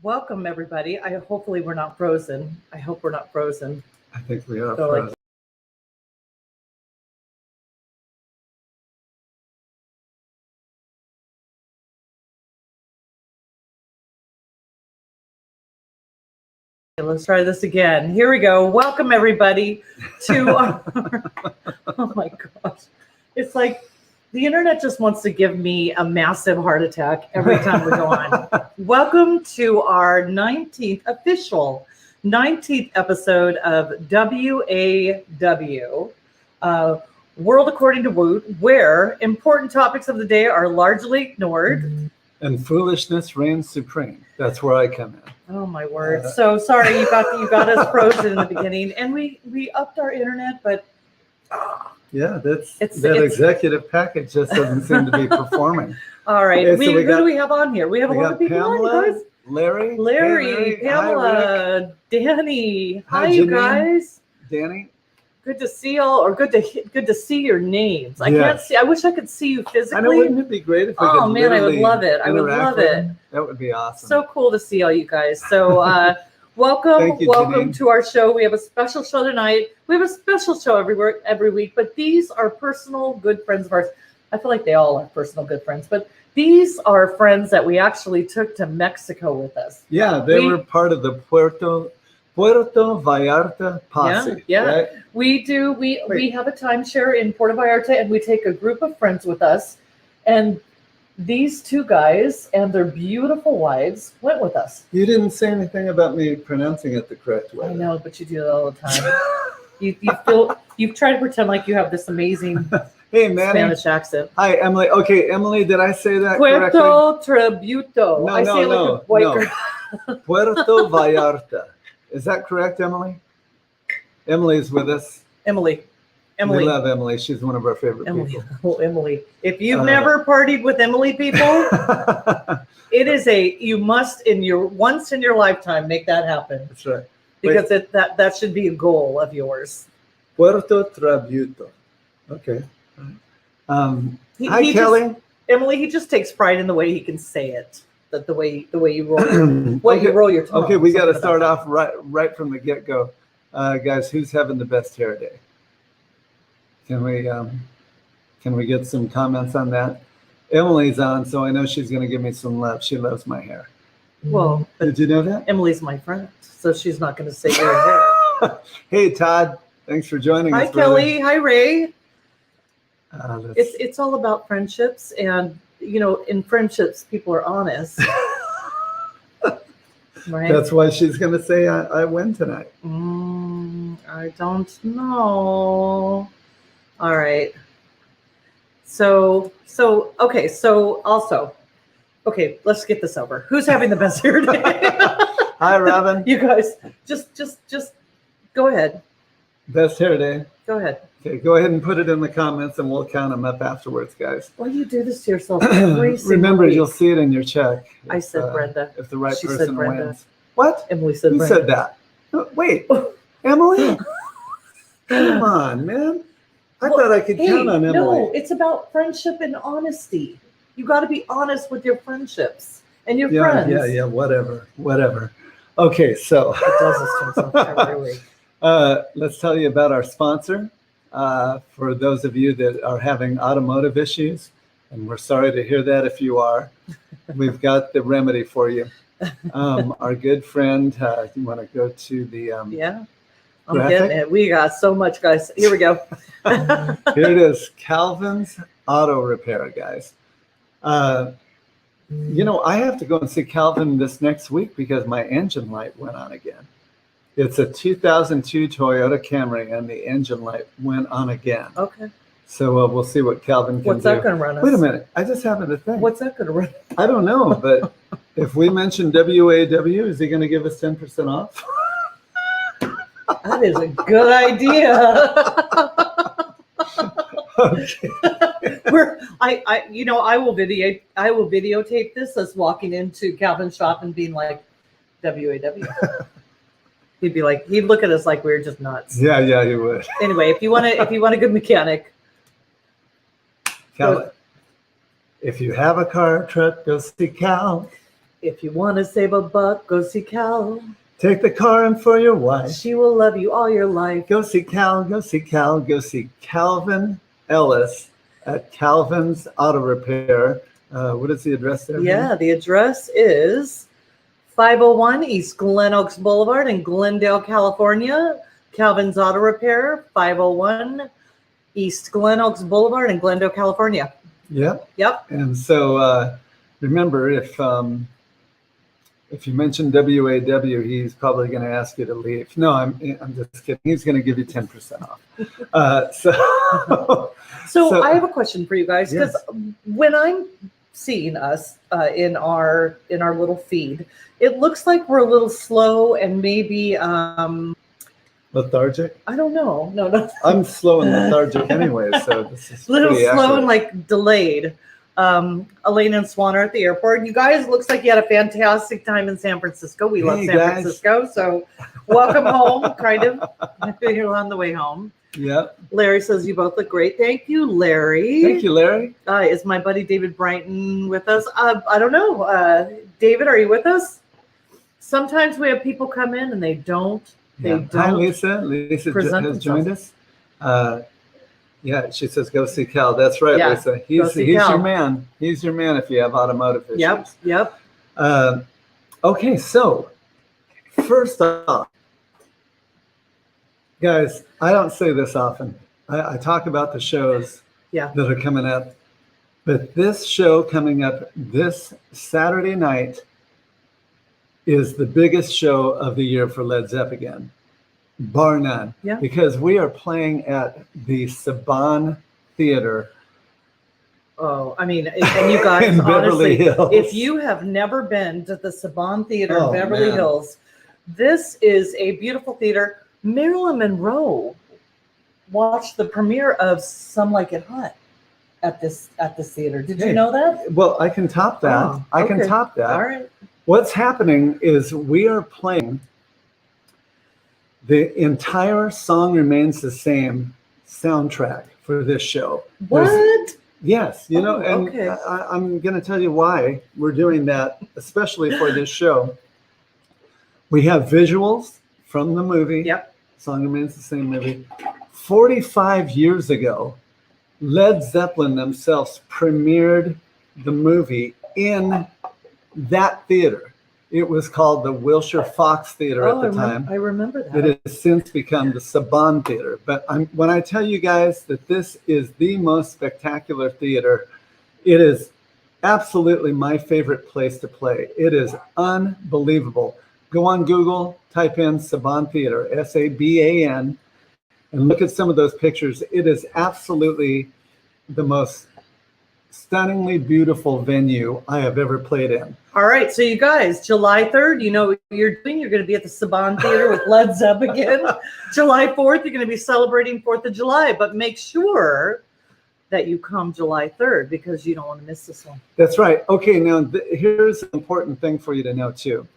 Welcome, everybody. Hopefully we're not frozen. I hope we're not frozen. I think we are So, frozen. Let's try this again. Here we go. Welcome, everybody, to our... Oh, my gosh. It's like the internet just wants to give me a massive heart attack every time we go on. Welcome to our 19th episode of WAW, World According to Woot, where important topics of the day are largely ignored. And foolishness reigns supreme. That's where I come in. Oh my word! So sorry you got us frozen in the beginning, and we upped our internet, but yeah, that executive package just doesn't seem to be performing. All right, okay, who do we have on here? We have a lot of people Pamela, on, you guys. Larry, Pamela, hi, Danny. Hi, Janine, you guys. Danny. Good to see y'all, or good to see your names. I can't see. I wish I could see you physically. I know, wouldn't it be great if we could? Oh man, I would love it. I would love it. That would be awesome. So cool to see all you guys. So welcome Janine. to our show. We have a special show tonight. We have a special show every week, but these are personal good friends of ours. I feel like they all are personal good friends, but these are friends that we actually took to Mexico with us. Yeah, they were part of the Puerto Vallarta posse. Yeah. Right? We do. We have a timeshare in Puerto Vallarta, and we take a group of friends with us. And these two guys and their beautiful wives went with us. You didn't say anything about me pronouncing it the correct way. I know, but you do that all the time. you try to pretend like you have this amazing Spanish accent. Hi, Emily. Okay, Emily, did I say that Puerto correctly? Tributo. No, I say no, like a white girl. Puerto Vallarta. Is that correct, Emily? Emily's with us. Emily. We love Emily. She's one of our favorite people. Oh, Emily. If you've never partied with Emily, people, it is you must once in your lifetime make that happen. That's right. Because that should be a goal of yours. Puerto Tributo. Okay. Hi, Kelly. Emily, he just takes pride in the way he can say it. That the way you roll you roll your tongue. Okay, we got to start off right from the get-go. Guys, who's having the best hair day? Can we get some comments on that? Emily's on, so I know she's going to give me some love. She loves my hair. Well, did you know that? Emily my friend, so she's not going to say your hair. Hey, Todd. Thanks for joining us. Hi, Kelly. Hi, Ray. It's all about friendships, and in friendships, people are honest. Right? That's why she's going to say I win tonight. I don't know. All right. So let's get this over. Who's having the best hair day? Hi, Robin. You guys, just go ahead. Best hair day. Go ahead. Okay, go ahead and put it in the comments, and we'll count them up afterwards, guys. Why do you do this to yourself every single Remember, week? You'll see it in your check. I said Brenda. If the right She person said Brenda. wins. What? Emily said Who Brenda. said that? Wait, Emily? Come on, man. I thought I could count on Emily. No, it's about friendship and honesty. You got to be honest with your friendships and your friends. Yeah, whatever. Okay, so it does this to himself every week. Let's tell you about our sponsor. For those of you that are having automotive issues, and we're sorry to hear that if you are, we've got the remedy for you. Our good friend, you want to go to the yeah, I'm graphic? getting it. We got so much, guys. Here we go. Here it is, Calvin's Auto Repair, guys. I have to go and see Calvin this next week because my engine light went on again. It's a 2002 Toyota Camry, and the engine light went on again. Okay. So we'll see what Calvin can do. What's that going to run us? Wait a minute. I just happened to think. What's that going to run? I don't know, but if we mention WAW, is he going to give us 10% off? That is a good idea. Okay. I will videotape this us walking into Calvin's shop and being like, WAW. He'd be like, he'd look at us like we were just nuts. Yeah, he would. Anyway, if you want a good mechanic, Cal, if you have a car or truck, go see Cal. If you want to save a buck, go see Cal. Take the car in for your wife. She will love you all your life. Go see Cal, go see Cal, go see Calvin Ellis at Calvin's Auto Repair. What is the address there? Yeah, the address is 501 East Glen Oaks Boulevard in Glendale, California. Calvin's Auto Repair, 501 East Glen Oaks Boulevard in Glendale, California. Yep. Yep. And so remember, if you mention WAW, he's probably going to ask you to leave. No, I'm just kidding. He's going to give you 10% off. So I have a question for you guys, because Yes. when I'm seeing us in our little feed, it looks like we're a little slow and maybe Lethargic? I don't know. No. I'm slow and lethargic anyway, so this is A little pretty slow accurate. and like delayed. Elaine and Swan are at the airport. You guys, looks like you had a fantastic time in San Francisco. We love Hey, San guys. Francisco. So welcome home, kind of. You're on the way home. Yep. Larry says you both look great. Thank you, Larry. Thank you, Larry. Is my buddy David Brighton with us? I don't know. David, are you with us? Sometimes we have people come in and they don't. They Yeah. Hi, don't Lisa. Lisa present has joined themselves. us. Yeah, she says go see Cal. That's right, Yeah, Lisa. go He's see your Cal. man. He's your man if you have automotive issues. Yep. Okay, so first off, guys, I don't say this often. I talk about the shows Yeah. that are coming up, but this show coming up this Saturday night is the biggest show of the year for Led Zeppelin, bar none. Yeah. Because we are playing at the Saban Theater. Oh, I mean, and you guys, In Beverly honestly, Hills. if you have never been to the Saban Theater Oh, in Beverly man. Hills, this is a beautiful theater. Marilyn Monroe watched the premiere of Some Like It Hot at this theater. Did Hey. you know that? Well, I can top that. Oh, I can okay. top that. All right. What's happening is we are playing the entire Song Remains the Same soundtrack for this show. There's- What? Yes, you know, Oh, and okay. I'm going to tell you why we're doing that, especially for this show. We have visuals from the movie. Yep. Song Remains the Same movie. 45 years ago, Led Zeppelin themselves premiered the movie in that theater. It was called the Wilshire Fox Theater at the time. I remember that. It has since become the Saban Theater. But when I tell you guys that this is the most spectacular theater, it is absolutely my favorite place to play. It is unbelievable. Go on Google, type in Saban Theater, Saban, and look at some of those pictures. It is absolutely the most stunningly beautiful venue I have ever played in. All right, so you guys, July 3rd, you know what you're doing. You're going to be at the Saban Theater with Led Zeppelin again. July 4th, you're going to be celebrating 4th of July, but make sure that you come July 3rd because you don't want to miss this one. That's right. Okay, now here's an important thing for you to know too.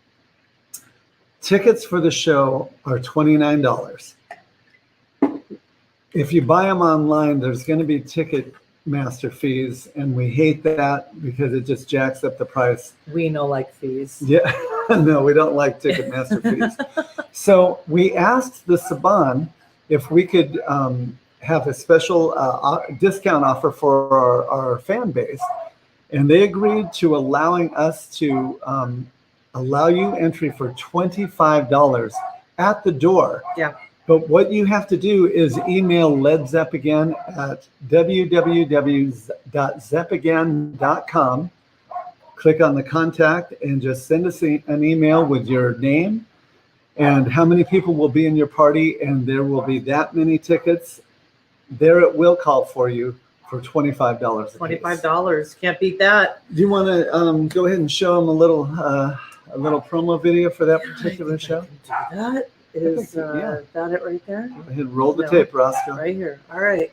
Tickets for the show are $29. If you buy them online, there's going to be ticket master fees, and we hate that because it just jacks up the price. We know like fees. Yeah, no, we don't like ticket master fees. So we asked the Saban if we could have a special discount offer for our fan base, and they agreed to allowing us to allow you entry for $25 at the door. Yeah. But what you have to do is email Led Zeppelin at www.zeppelin.com. Click on the contact and just send us an email with your name and how many people will be in your party, and there will be that many tickets there at will call for you for $25. $25. Can't beat that. Do you want to go ahead and show them a little promo video for that particular show? That is Yeah. that it right there? Go ahead, roll the No. tape, Roscoe. Right here. All right.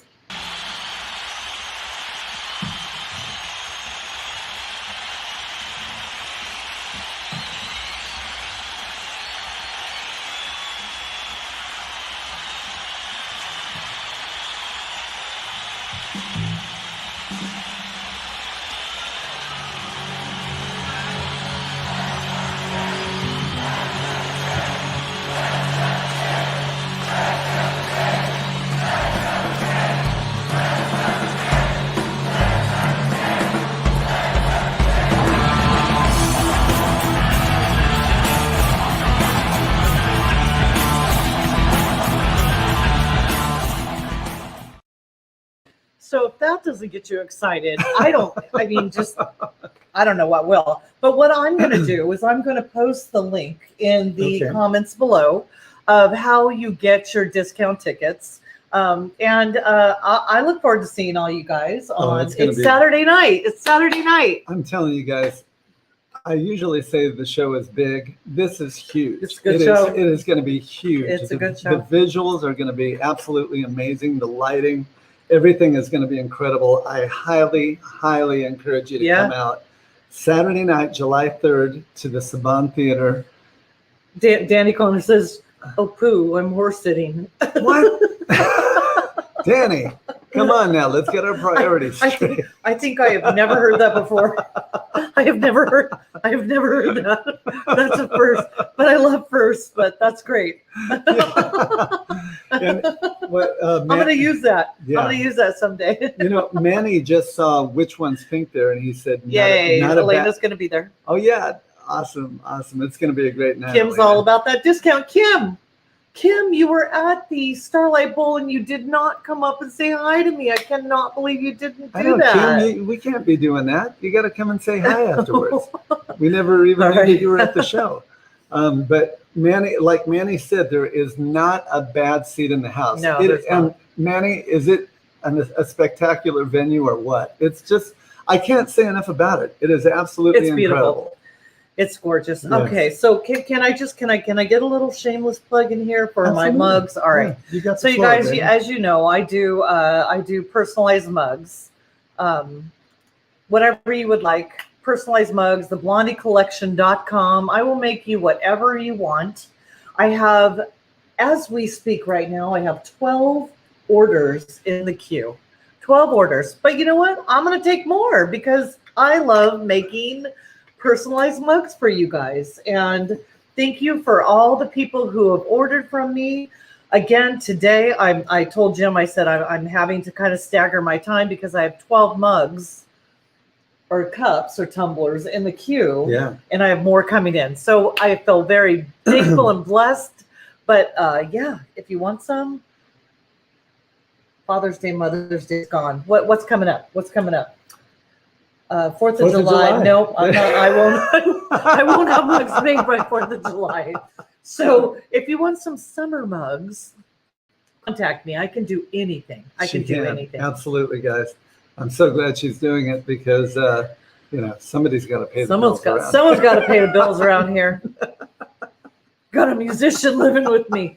So if that doesn't get you excited, I don't know what will. But what I'm going to do is I'm going to post the link in the comments below of how you get your discount tickets. I look forward to seeing all you guys on. It's Saturday night. It's Saturday night. I'm telling you guys, I usually say the show is big. This is huge. It's a good show. It is going to be huge. It's a good show. The visuals are going to be absolutely amazing. The lighting, everything is going to be incredible. I highly, highly encourage you to come out Saturday night, July 3rd, to the Saban Theater. Danny Conner says, "Oh, poo, I'm horse sitting." What? Danny, come on now. Let's get our priorities straight. I think I have never heard that before. I have never heard that. That's a first, but I love first, but that's great. And I'm going to use that. Yeah. I'm going to use that someday. Manny just saw Which One's Pink there, and he said, "Yay, Elena's going to be there." Oh, yeah. Awesome. It's going to be a great night. Kim's all about that discount. Kim, you were at the Starlight Bowl and you did not come up and say hi to me. I cannot believe you didn't do that. Kim, we can't be doing that. You got to come and say hi afterwards. We never even knew that you were at the show. But Manny, like Manny said, there is not a bad seat in the house. No, there's not. And Manny, is it a spectacular venue or what? It's just, I can't say enough about it. It is absolutely incredible. It's gorgeous. Yes. Okay, so can I get a little shameless plug in here for my mugs? All right. Yeah, you got so you guys, as you know, I do personalized mugs. Whatever you would like, personalized mugs, theblondiecollection.com. I will make you whatever you want. I have, as we speak right now, I have 12 orders in the queue. 12 orders. But you know what? I'm going to take more because I love making personalized mugs for you guys. And thank you for all the people who have ordered from me. Again, today, I told Jim, I said I'm having to kind of stagger my time because I have 12 mugs or cups or tumblers in the queue. Yeah. And I have more coming in. So I feel very thankful and blessed. But if you want some, Father's Day, Mother's Day is gone. What's coming up? 4th of July. Nope, I'm not, I won't have mugs made by 4th of July. So if you want some summer mugs, contact me. I can do anything. I can do anything. Absolutely, guys. I'm so glad she's doing it because somebody's got to pay the bills. Someone's got to pay the bills around here. Got a musician living with me.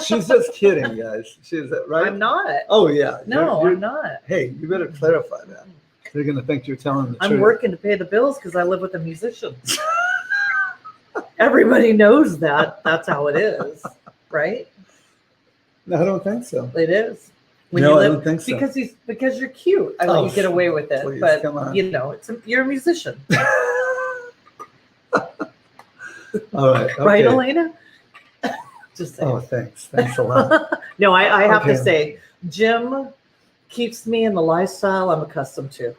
She's just kidding, guys. She's right. I'm not. Oh yeah. No, I'm not. Hey, you better clarify that. They're going to think you're telling the truth. I'm working to pay the bills because I live with a musician. Everybody knows that. That's how it is, right? No, I don't think so. It is. I don't think so. Because you're cute. I let you get away with it. Please, but come on. You're a musician. All right. Okay. Right, Elena? Just saying. Oh, thanks. Thanks a lot. No, I have to say, Jim keeps me in the lifestyle I'm accustomed to.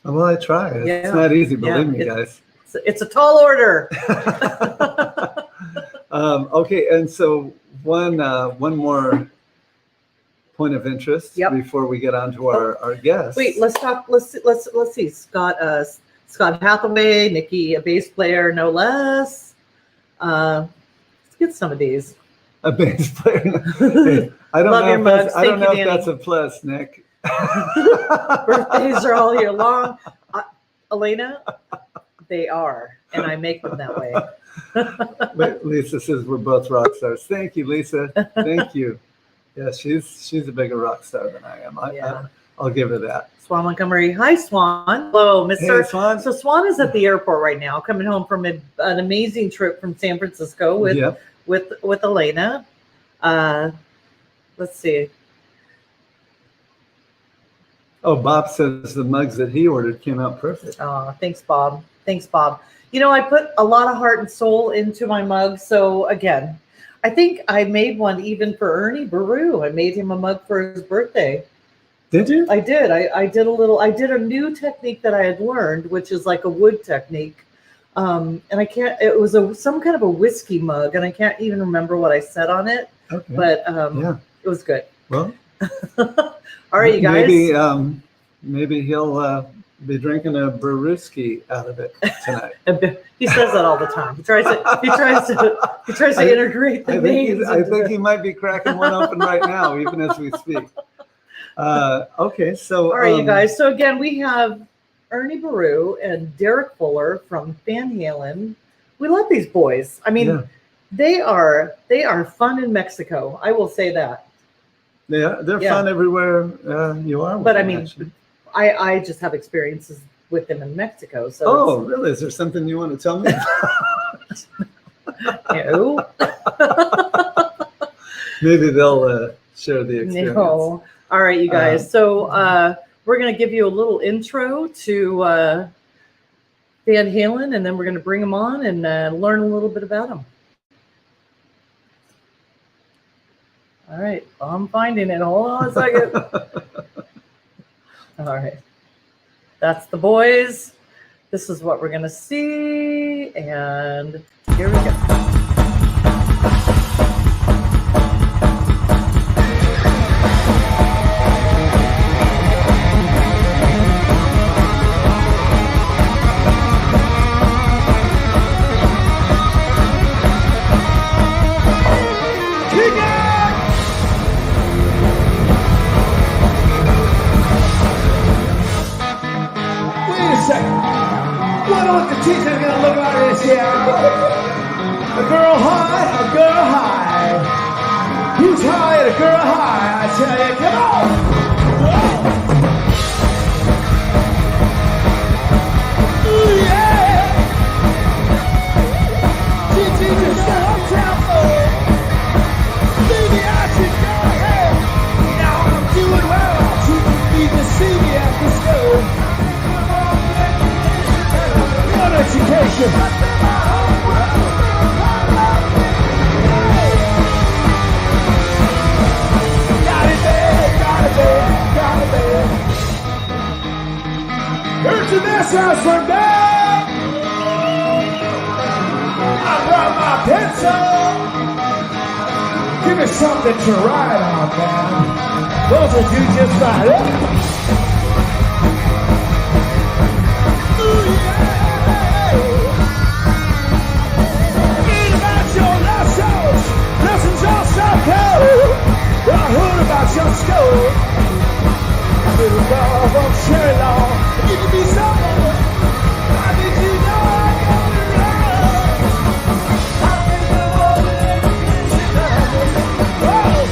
Well, I try. It's not easy, believe me, guys. It's a tall order. Okay, and so one more point of interest before we get on to our guests. Wait, let's talk. Let's see. Scott Hathaway, Nikki, a bass player, no less. Let's get some of these. A bass player. Hey, I don't know if that's a plus, Nick. Birthdays are all year long. Elena, they are, and I make them that way. Lisa says we're both rock stars. Thank you, Lisa. Thank you. Yeah, she's a bigger rock star than I am. I'll give her that. Swan Montgomery. Hi, Swan. Hello, Mr. Hey, Swan. So Swan is at the airport right now, coming home from an amazing trip from San Francisco with Elena. Let's see. Oh, Bob says the mugs that he ordered came out perfect. Oh, thanks, Bob. I put a lot of heart and soul into my mugs. So again, I think I made one even for Ernie Berru. I made him a mug for his birthday. Did you? I did. I did a new technique that I had learned, which is like a wood technique. And it was some kind of a whiskey mug, and I can't even remember what I said on it. Okay. But it was good. Well, All right, you guys. Maybe he'll be drinking a brewski out of it tonight. He says that all the time. He tries to integrate the names. I think he might be cracking one open right now, even as we speak. Okay, so all right, you guys. So again, we have Ernie Berru and Derek Fuller from Fan Halen. We love these boys. I mean, they are fun in Mexico. I will say that. They're fun everywhere you are. But I mean, I just have experiences with them in Mexico. So really? Is there something you want to tell me? No. Maybe they'll share the experience. No. All right, you guys. So we're going to give you a little intro to Fan Halen, and then we're going to bring them on and learn a little bit about them. All right, I'm finding it. Hold on a second. All right. That's the boys. This is what we're going to see. And here we go. Teacher's gonna look like this, yeah. A girl high, a girl high. Who's high and a girl high? I tell you, come on. Ooh, yeah. Teacher, set up tempo. Baby, I should go ahead. Now I'm doing well. Teacher need to see me after school. Education. Here's the mess house from down. I brought my pencil. Give me something to write on, man. Those will do just fine. Lessons all stop cold. Well, I heard about your school. Little girl from Cherry Law. You can be someone. How did you know I got it right? How did you know that?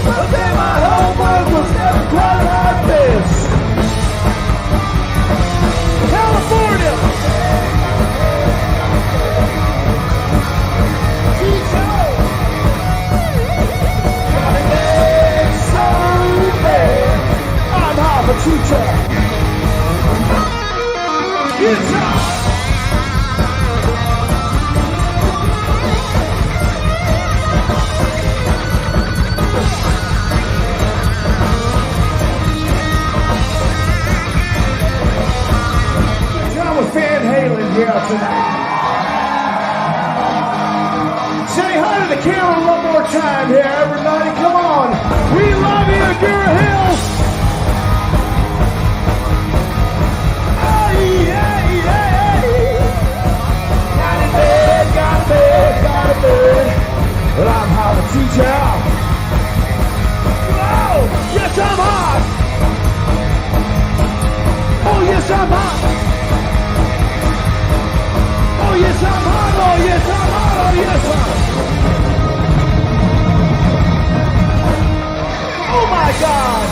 But then my homework was never quite like this. California. I'm a teacher. Guitar. John with Fan Halen here tonight. Say hi to the camera one more time here, everybody. Come on. We love you, Deer Hills. Well, I'm how to teach you. Oh, yes, I'm hot. Oh, yes, I'm hot. Oh, yes, I'm hot. Oh, yes, I'm hot. Oh, yes, I'm. Oh, my God.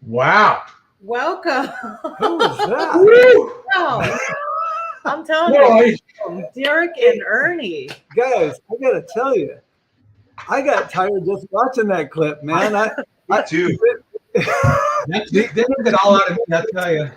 Wow. Welcome. Who is that? Wow. I'm telling you, Derek and Ernie. Guys, I gotta tell you, I got tired just watching that clip, man. Me too. That took it all out of me, I'll tell you.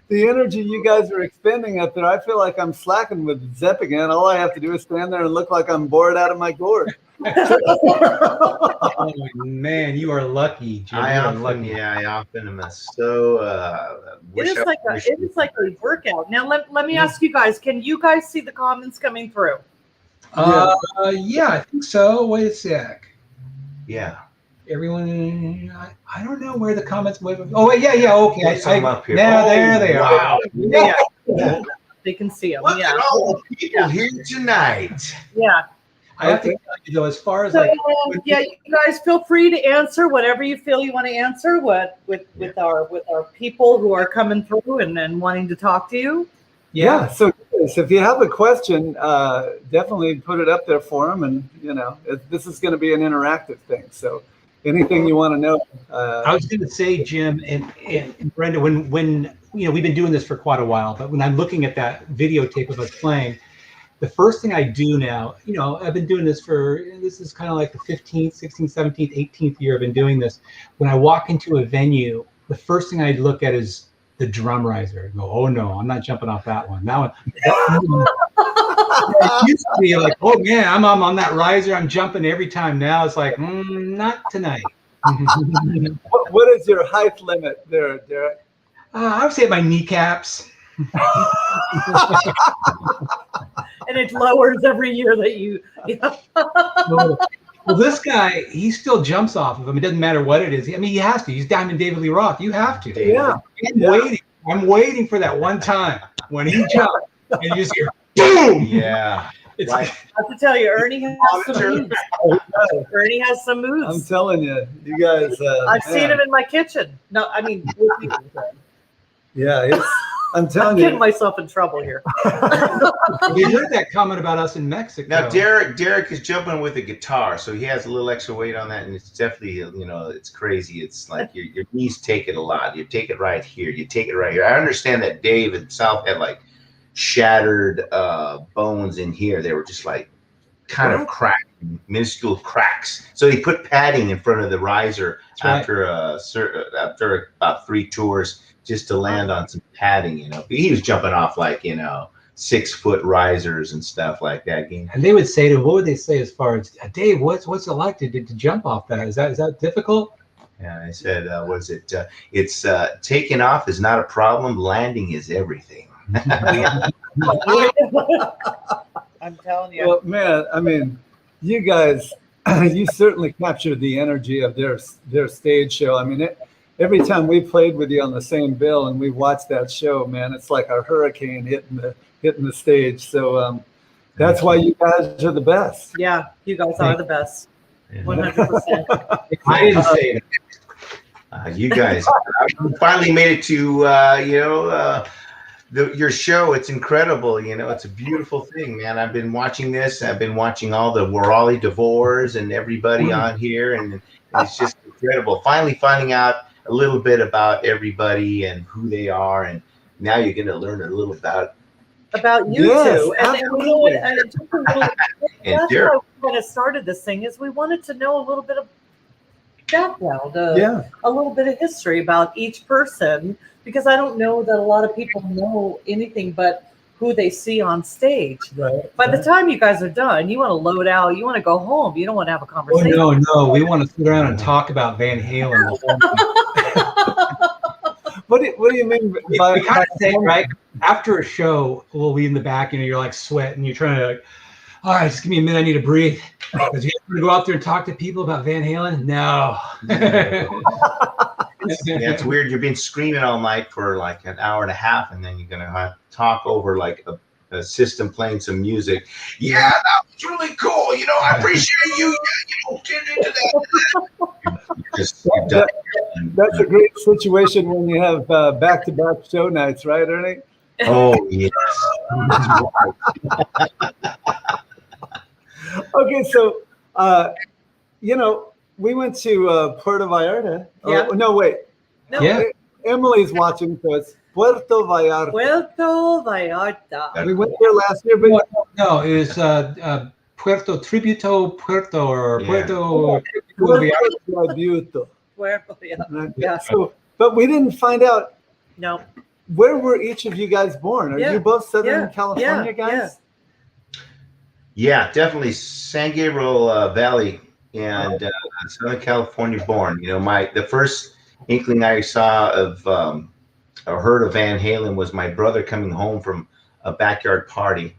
The energy you guys are expending up there, I feel like I'm slacking with Zepp again. All I have to do is stand there and look like I'm bored out of my gourd. Oh, man, you are lucky, Jim. I You are often, lucky. yeah, I often am so. It is like a workout. Now let me ask you guys, can you guys see the comments coming through? Yeah, I think so. Wait a sec. Yeah. Everyone, I don't know where the comments went. Oh, wait, yeah, okay. There's some up here. Now, there they are. Wow. Yeah. They can see them. Look Yeah. at all the people here tonight. I have to tell you, though, as far as So, like, yeah, you guys feel free to answer whatever you feel you want to answer. With our people who are coming through and wanting to talk to you. Yeah. So if you have a question, definitely put it up there for them. And this is going to be an interactive thing. So anything you want to know. I was going to say, Jim and Brenda, when we've been doing this for quite a while, but when I'm looking at that videotape of us playing, the first thing I do now, I've been doing this this is kind of like the 15th, 16th, 17th, 18th year I've been doing this. When I walk into a venue, the first thing I look at is the drum riser. I go, oh no, I'm not jumping off that one. That one. It used to be like, oh man, I'm on that riser. I'm jumping every time. Now it's like, not tonight. What is your height limit there, Derek? I would say my kneecaps. And it lowers every year that you. Well, this guy, he still jumps off of him. It doesn't matter what it is. I mean, he has to. He's Diamond David Lee Roth. You have to. Yeah. I'm waiting for that one time when he jumps and you just hear boom. Yeah. It's Right. I have to tell you, Ernie has some moves. Ernie has some moves. I'm telling you, you guys. I've seen him in my kitchen. No, I mean, Yeah, I'm I'm telling getting you. myself in trouble here. You heard that comment about us in Mexico. Now Derek is jumping with a guitar, so he has a little extra weight on that, and it's definitely it's crazy. It's like your knees take it a lot. You take it right here. You take it right here. I understand that Dave himself had like shattered bones in here. They were just like kind of cracked, minuscule cracks. So he put padding in front of the riser after about 3 tours just to land on some padding. He was jumping off like 6-foot risers and stuff like that. And they would say to him, what would they say as far as, Dave, what's it like to jump off that? Is that difficult? Yeah, I said, it's taking off is not a problem. Landing is everything. I'm telling you. Well, man, I mean, you guys, you certainly captured the energy of their stage show. I mean, every time we played with you on the same bill and we watched that show, man, it's like a hurricane hitting the stage. So that's why you guys are the best. Yeah, you guys are the best. 100%. I didn't say that. You guys finally made it to your show. It's incredible. It's a beautiful thing, man. I've been watching this. I've been watching all the Warali DeVores and everybody on here, and it's just incredible. Finally finding out a little bit about everybody and who they are, and now you're going to learn a little about you two. And And that's Derek. why we kind of started this thing is we wanted to know a little bit of background, a little bit of history about each person, because I don't know that a lot of people know anything but who they see on stage. Right. By the time you guys are done, you want to load out, you want to go home, you don't want to have a conversation. Oh, no, we want to sit around and talk about Van Halen. What do you mean by We kind of say, right, after a show, we'll be in the back, you're like sweating, you're trying to like, all right, just give me a minute, I need to breathe. Because you have to go out there and talk to people about Van Halen? No. Yeah, it's weird. You've been screaming all night for like an hour and a half, and then you're gonna have to talk over like a system playing some music. Yeah, that was really cool. I appreciate you. Get into that. That's a great situation when you have back-to-back show nights, right, Ernie? Oh yes. Okay, so we went to Puerto Vallarta. Yeah. Oh, no, wait. No, Yeah. Emily's watching, so it's Puerto Vallarta. Puerto Vallarta. We went there last year, but No, it was Puerto Tributo Puerto or Yeah. Puerto. Tributo. Where? Yeah. So, but we didn't find out, No. where were each of you guys born? Are Yeah, you both Southern yeah, California yeah, guys? Yeah, definitely San Gabriel Valley and Southern California born. You know, the first inkling I saw of or heard of Van Halen was my brother coming home from a backyard party,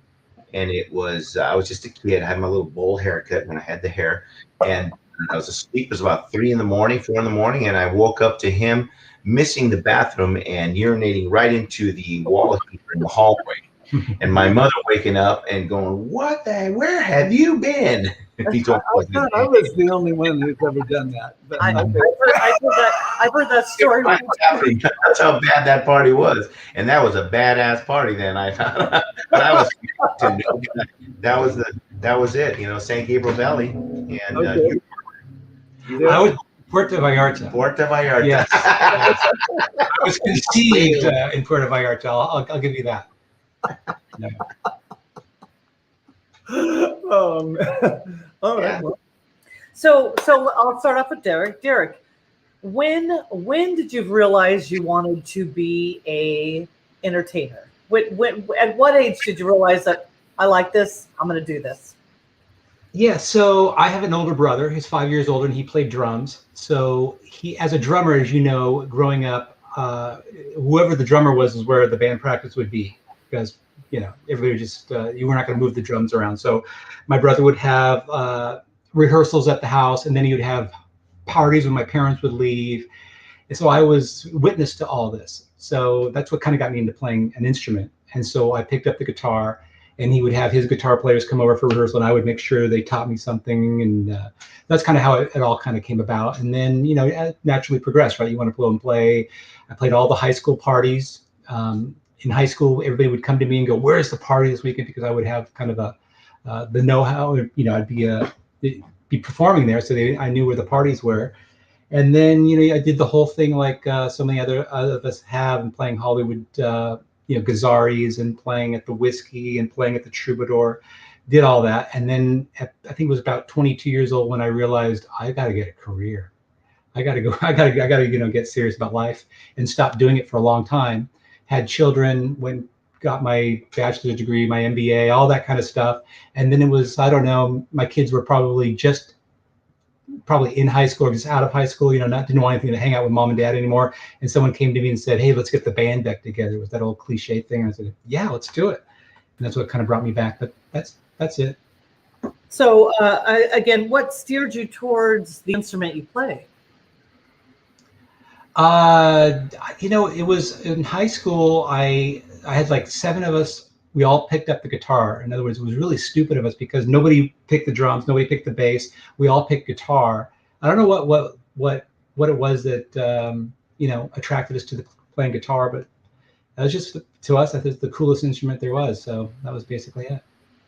and it was I was just a kid. I had my little bowl haircut when I had the hair, and I was asleep. It was about 3 in the morning, 4 in the morning, and I woke up to him missing the bathroom and urinating right into the wall heater in the hallway. And my mother waking up and going, "What the? Where have you been?" He told I thought I was the only one who's ever done that. But I've heard that story. That's how bad that party was, and that was a badass party. Then I found, but I was that was it. You know, San Gabriel Valley, and Okay. I was Puerto Vallarta. Puerto Vallarta. Yes. I was conceived in Puerto Vallarta. I'll give you that. No. Oh, man. All right. Yeah. Well, So I'll start off with Derek. Derek, when did you realize you wanted to be a entertainer? At what age did you realize that I like this? I'm going to do this. Yeah, so I have an older brother. He's 5 years older, and he played drums. So he, as a drummer, as you know, growing up, whoever the drummer was is where the band practice would be, because everybody would just you were not going to move the drums around. So my brother would have rehearsals at the house, and then he would have parties when my parents would leave. And so I was witness to all this. So that's what kind of got me into playing an instrument. And so I picked up the guitar, and he would have his guitar players come over for rehearsal, and I would make sure they taught me something. And that's kind of how it all kind of came about. And then, it naturally progressed, right? You want to go and play. I played all the high school parties. In high school, everybody would come to me and go, "Where's the party this weekend?" Because I would have kind of the know-how. I'd be performing there, so I knew where the parties were. And then, I did the whole thing like so many other of us have, and playing Hollywood, Gazaris, and playing at the Whiskey, and playing at the Troubadour, did all that. And then I think it was about 22 years old when I realized I got to get a career. I got to get serious about life, and stop doing it for a long time. Had children, got my bachelor's degree, my MBA, all that kind of stuff. And then it was, I don't know, my kids were probably in high school or just out of high school, didn't want anything to hang out with mom and dad anymore. And someone came to me and said, "Hey, let's get the band back together." It was that old cliche thing. And I said, "Yeah, let's do it." And that's what kind of brought me back. But that's it. So again, what steered you towards the instrument you play? It was in high school. I had like 7 of us. We all picked up the guitar. In other words, it was really stupid of us because nobody picked the drums, nobody picked the bass. We all picked guitar. I don't know what it was that attracted us to playing guitar, but that was just, to us, I think, the coolest instrument there was. So that was basically it.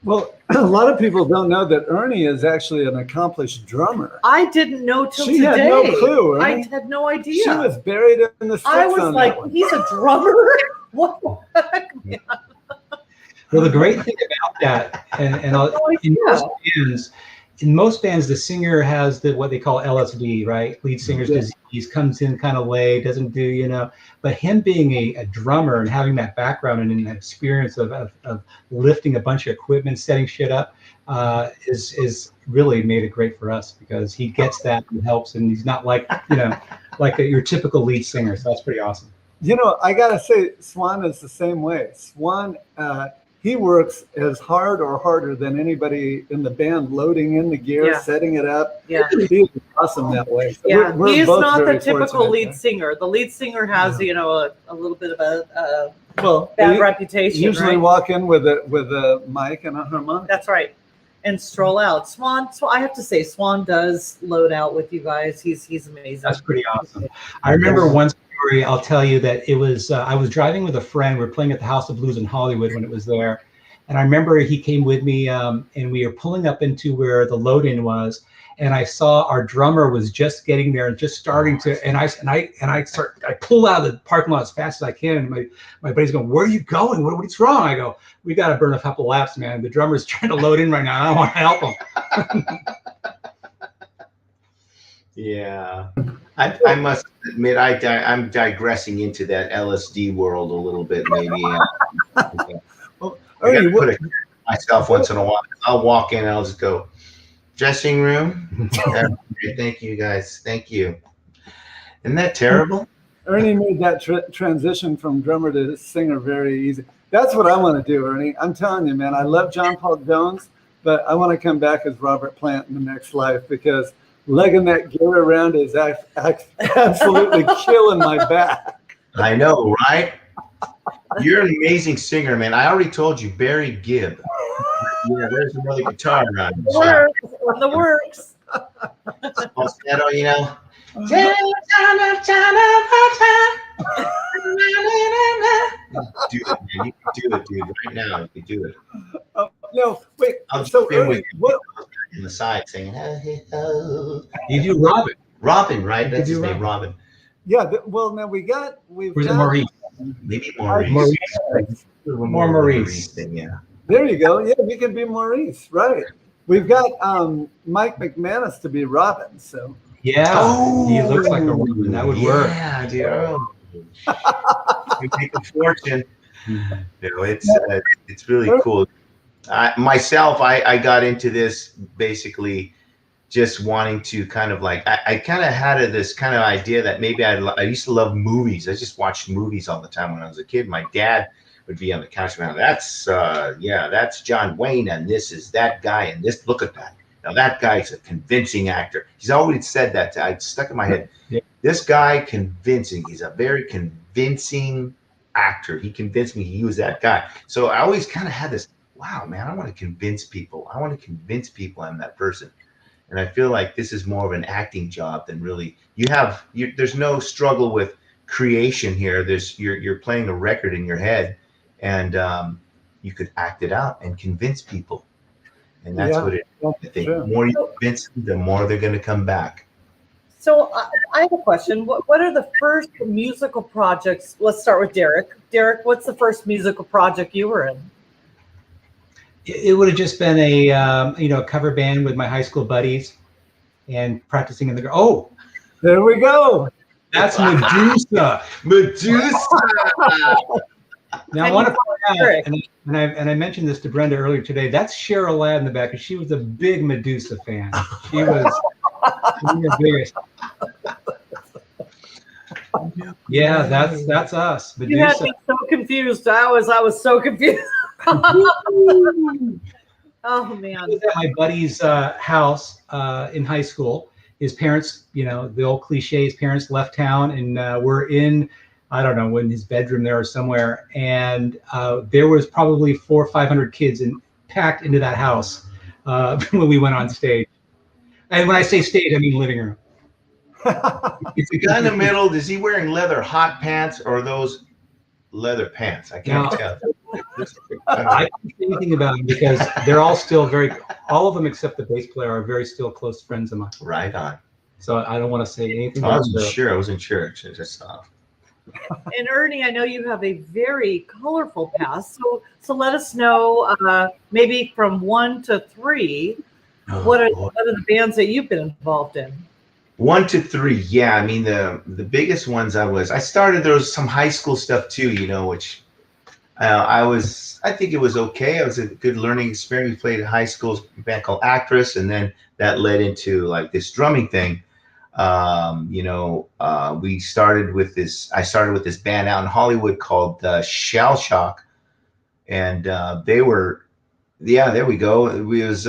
Well, a lot of people don't know that Ernie is actually an accomplished drummer. I didn't know till She today. had no clue, I right? had no idea. She was buried in the sticks I was on like, that one. he's a drummer? What the heck, man? Well, the great thing about that, in most bands, the singer has what they call LSD, right? Lead singer's disease, comes in kind of late, doesn't do, But him being a drummer and having that background and that experience of lifting a bunch of equipment, setting shit up, is really made it great for us, because he gets that and helps, and he's not like your typical lead singer. So that's pretty awesome. I gotta say, Swan is the same way. Swan, he works as hard or harder than anybody in the band, loading in the gear, setting it up. Yeah. He's awesome that way. So Yeah, we're he's both not the very typical fortunate lead there. singer. The lead singer has, a little bit of a Well, bad they reputation, usually right? walk in with a mic and a harmonica. That's right. And stroll out. Swan, so I have to say, Swan does load out with you guys. He's amazing. That's pretty awesome. I remember one story. I'll tell you that it was I was driving with a friend. We were playing at the House of Blues in Hollywood when it was there, And I remember he came with me, and we were pulling up into where the load-in was, and I saw our drummer was just getting there and just starting to, and I pulled out of the parking lot as fast as I can, and my buddy's going, "Where are you going? What's wrong?" I go, "We got to burn a couple laps, man. The drummer's trying to load in right now. I don't want to help him." Yeah, I must admit I'm digressing into that LSD world a little bit, maybe. Well, I gotta Ernie, put it myself once in a while. I'll walk in and I'll just go, dressing room. Thank you guys. Thank you. Isn't that terrible? Ernie made that transition from drummer to singer very easy. That's what I want to do, Ernie. I'm telling you, man. I love John Paul Jones, but I want to come back as Robert Plant in the next life because lugging that gear around is absolutely killing my back. I know, right? You're an amazing singer, man. I already told you, Barry Gibb. Yeah, there's another guitar around. On the works. Falsetto, you know. Do it, man. You can do it, dude. Right now, you can do it. Oh, no, wait. I'll So jump in Ernie, with you what? in the side saying, hey, oh. You do Robin. Robin, right? That's You his do name, Robin. Yeah. Well, now we've Or is it got Maurice? Maybe Maurice. More Maurice. Thing, yeah. There you go. Yeah, we can be Maurice, right? We've got Mike McManus to be Robin. So Yeah, he looks like a Robin. That would work. Yeah, dude. Oh. You make a fortune. You know, it's really cool. I got into this basically just wanting to kind of like I kind of had this kind of idea that maybe I used to love movies. I just watched movies all the time when I was a kid. My dad would be on the couch around. That's John Wayne, and this is that guy, and this look at that. Now that guy's a convincing actor. He's always said that. I stuck in my head. Yeah. This guy convincing. He's a very convincing actor. He convinced me he was that guy. So I always kind of had this. Wow, man, I want to convince people. I want to convince people I'm that person. And I feel like this is more of an acting job than really. There's no struggle with creation here. You're playing a record in your head, and you could act it out and convince people. And that's what it is. I think the more you convince them, the more they're going to come back. So I have a question. What are the first musical projects? Let's start with Derek. Derek, what's the first musical project you were in? It would have just been a cover band with my high school buddies and practicing in the. Oh, there we go. That's Medusa. Medusa. Now I want to point out, and I mentioned this to Brenda earlier today. That's Cheryl Ladd in the back, and she was a big Medusa fan. She was the biggest. Yeah, that's us. Medusa. You had me so confused. I was so confused. Oh man! I was at my buddy's house in high school. His parents, the old cliche, his parents left town, and we're in, I don't know, in his bedroom there or somewhere, and there was probably 400 or 500 kids packed into that house when we went on stage. And when I say stage, I mean living room. Is the guy in the middle, is he wearing leather hot pants or those leather pants? I can't tell. I can't say anything about them because they're all still all of them except the bass player are very still close friends of mine. Right on. So I don't want to say anything. I wasn't sure. I wasn't sure. Just And Ernie, I know you have a very colorful past. So let us know, maybe from 1 to 3, what are the bands that you've been involved in? 1 to 3, yeah. I mean, the biggest ones I started. There was some high school stuff too, which I think it was okay. It was a good learning experience. We played at high school band called Actress, and then that led into like this drumming thing. We started with this. I started with this band out in Hollywood called Shell Shock, and they were. Yeah, there we go. It was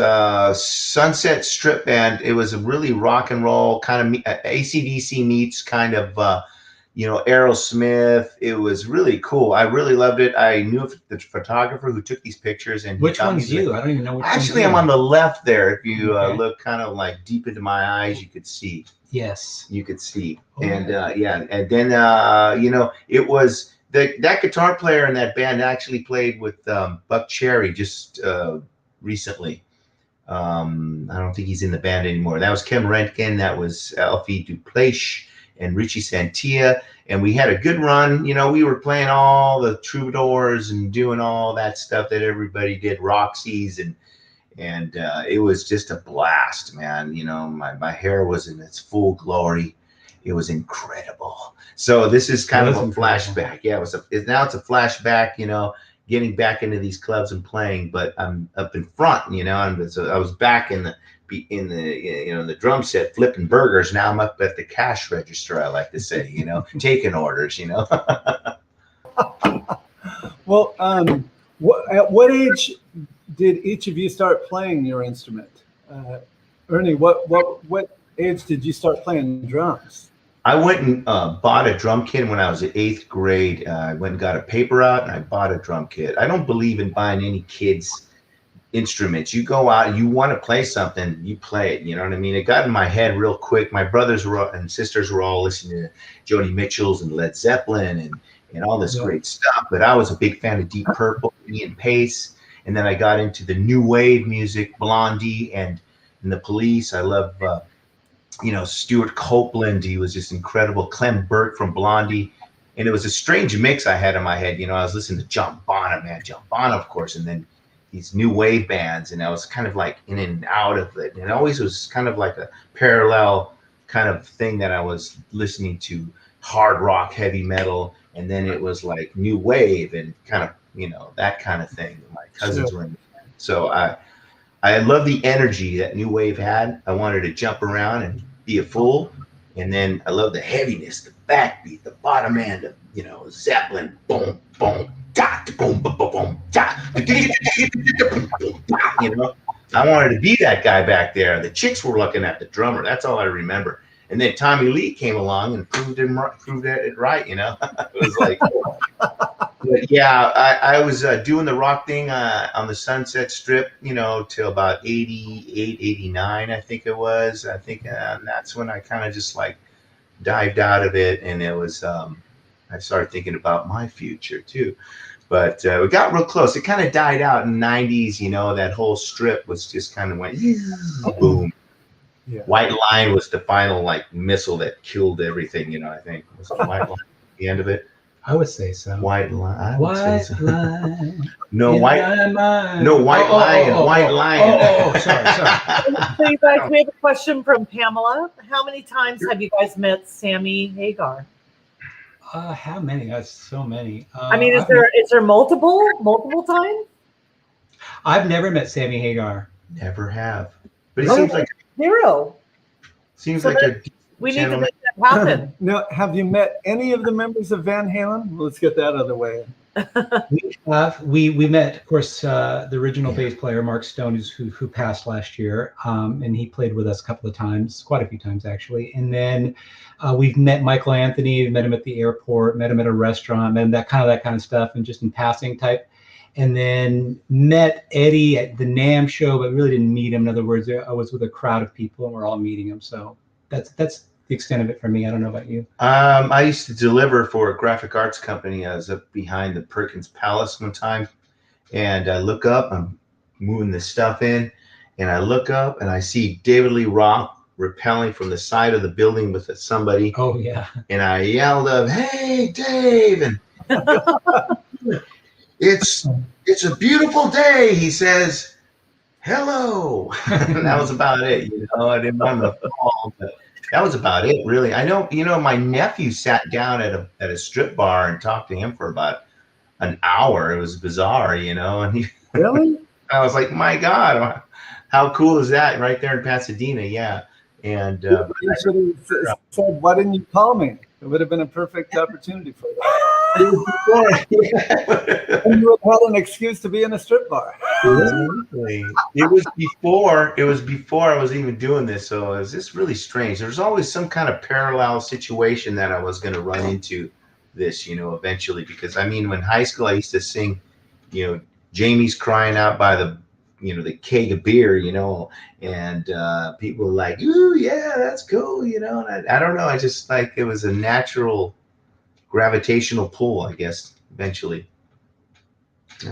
Sunset Strip Band. It was a really rock and roll kind of AC/DC meets kind of, Aerosmith. It was really cool. I really loved it. I knew the photographer who took these pictures. And which one's you? I don't even know which. Actually, I'm on the left there. If you look kind of like deep into my eyes, you could see. Yes. You could see. Oh. And and then it was that guitar player in that band actually played with Buck Cherry just recently. I don't think he's in the band anymore. That was Kim Rentgen. That was Alfie Duplace and Richie Santia. And we had a good run. You know, we were playing all the troubadours and doing all that stuff that everybody did, Roxy's, and it was just a blast, man. You know, my hair was in its full glory. It was incredible. So this is kind of a flashback. Yeah, now it's a flashback, you know, getting back into these clubs and playing, but I'm up in front, you know, and so I was back in the you know, the drum set flipping burgers. Now I'm up at the cash register, I like to say, you know, taking orders, you know. Well, at what age did each of you start playing your instrument? Ernie, what age did you start playing drums? I went and bought a drum kit when I was in 8th grade. I went and got a paper out and I bought a drum kit. I don't believe in buying any kids' instruments. You go out, you want to play something, you play it. You know what I mean? It got in my head real quick. My brothers and sisters were all listening to Joni Mitchell's and Led Zeppelin and all this great stuff. But I was a big fan of Deep Purple, Ian Pace. And then I got into the new wave music, Blondie and the Police. I love you know, Stuart Copeland. He was just incredible. Clem Burke from Blondie. And it was a strange mix I had in my head. You know, I was listening to John Bonham, of course, and then these new wave bands. And I was kind of like in and out of it. And it always was kind of like a parallel kind of thing that I was listening to hard rock, heavy metal. And then it was like new wave and kind of, you know, that kind of thing. My cousins were in. So I love the energy that new wave had. I wanted to jump around and be a fool. And then I love the heaviness, the backbeat, the bottom end of, you know, Zeppelin, boom, boom, da, boom, boom, boom, boom, da, you know. I wanted to be that guy back there. The chicks were looking at the drummer. That's all I remember. And then Tommy Lee came along and proved it right, you know. It was like, but yeah, I was doing the rock thing on the Sunset Strip, you know, till about 88, 89, I think it was. I think that's when I kind of just like dived out of it. And it was, I started thinking about my future too. But we got real close. It kind of died out in the 90s, you know, that whole strip was just kind of went boom. Yeah. White Line was the final like missile that killed everything, you know, I think. Was it White Line at the end of it? I would say so. White Line. White Line. No, White Line. No, White Lion. White Lion. Sorry. So you guys, we have a question from Pamela. How many times have you guys met Sammy Hagar? How many? That's so many. I mean, is there multiple times? I've never met Sammy Hagar. Never have. But it seems like zero. Seems so like we need to make that happen. Now, have you met any of the members of Van Halen? Let's get that out of the way. We met, of course, the original bass player Mark Stone, who passed last year, and he played with us a couple of times, quite a few times actually. And then we've met Michael Anthony, met him at the airport, met him at a restaurant, met him that kind of stuff, and just in passing type. And then met Eddie at the NAMM show, but really didn't meet him. In other words, I was with a crowd of people and we're all meeting him. So that's the extent of it for me. I don't know about you. I used to deliver for a graphic arts company. I was up behind the Perkins Palace one time, and I look up, I'm moving the stuff in, and I look up and I see David Lee Roth rappelling from the side of the building with somebody. Oh yeah. And I yelled up, "Hey, Dave!" And It's a beautiful day, he says. Hello. And that was about it. You know, I didn't want to fall, but that was about it, really. I know, you know, my nephew sat down at a strip bar and talked to him for about an hour. It was bizarre, you know. And really? I was like, my God, how cool is that right there in Pasadena? Yeah. And you should have said, why didn't you call me? It would have been a perfect opportunity for you. And you would have had an excuse to be in a strip bar. It was before I was even doing this, so it was just really strange. There's always some kind of parallel situation that I was going to run into this, you know, eventually. Because I mean, when high school, I used to sing, you know, Jamie's Crying Out by the, you know, the keg of beer, you know, and people were like, "Ooh, yeah, that's cool," you know. And I don't know, I just like it was a natural gravitational pull, I guess, eventually.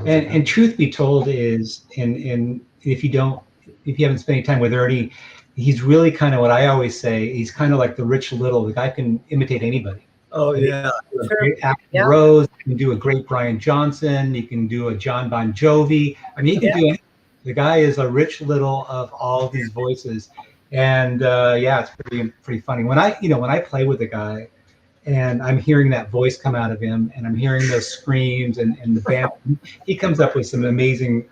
And truth be told is, and if you haven't spent any time with Ernie, he's really kind of what I always say. He's kind of like the Rich Little. The guy can imitate anybody. Oh yeah. A great Axl Rose. You can do a great Brian Johnson. You can do a John Bon Jovi. I mean, you can do anything. The guy is a Rich Little of all these voices, and it's pretty funny when I play with the guy, and I'm hearing that voice come out of him, and I'm hearing those screams and the band. He comes up with some amazing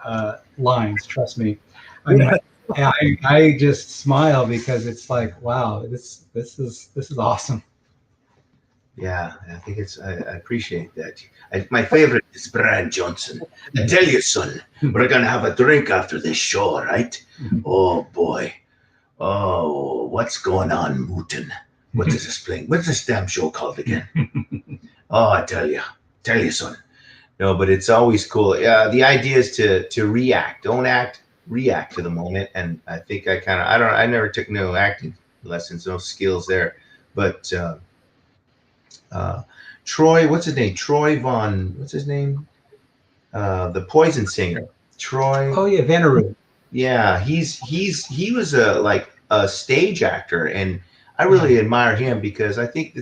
lines. Trust me. I mean, I just smile because it's like, wow, this is awesome. Yeah, I think I appreciate that. My favorite is Brian Johnson. I tell you, son, we're gonna have a drink after this show, right? Oh boy. Oh, what's going on, Wooten? What is this playing? What's this damn show called again? Oh, I tell you, son. No, but it's always cool. The idea is to react. Don't act, react to the moment. And I think I never took no acting lessons, no skills there. But Troy, what's his name? What's his name? The Poison singer. Troy. Oh yeah, Vanneru. Yeah, he was a stage actor, and I really admire him because I think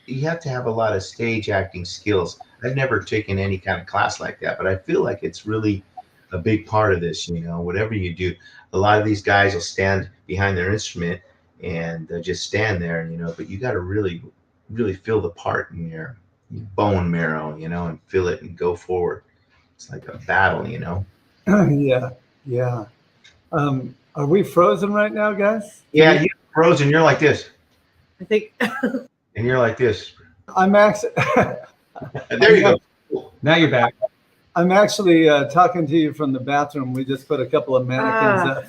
you have to have a lot of stage acting skills. I've never taken any kind of class like that, but I feel like it's really a big part of this. Whatever you do, a lot of these guys will stand behind their instrument and just stand there, but you got to really feel the part in your bone marrow, and feel it and go forward. It's like a battle, Yeah. Are we frozen right now, guys? Yeah, you're frozen. You're like this. I think. And you're like this. I'm actually. There you go. Now you're back. I'm actually talking to you from the bathroom. We just put a couple of mannequins up.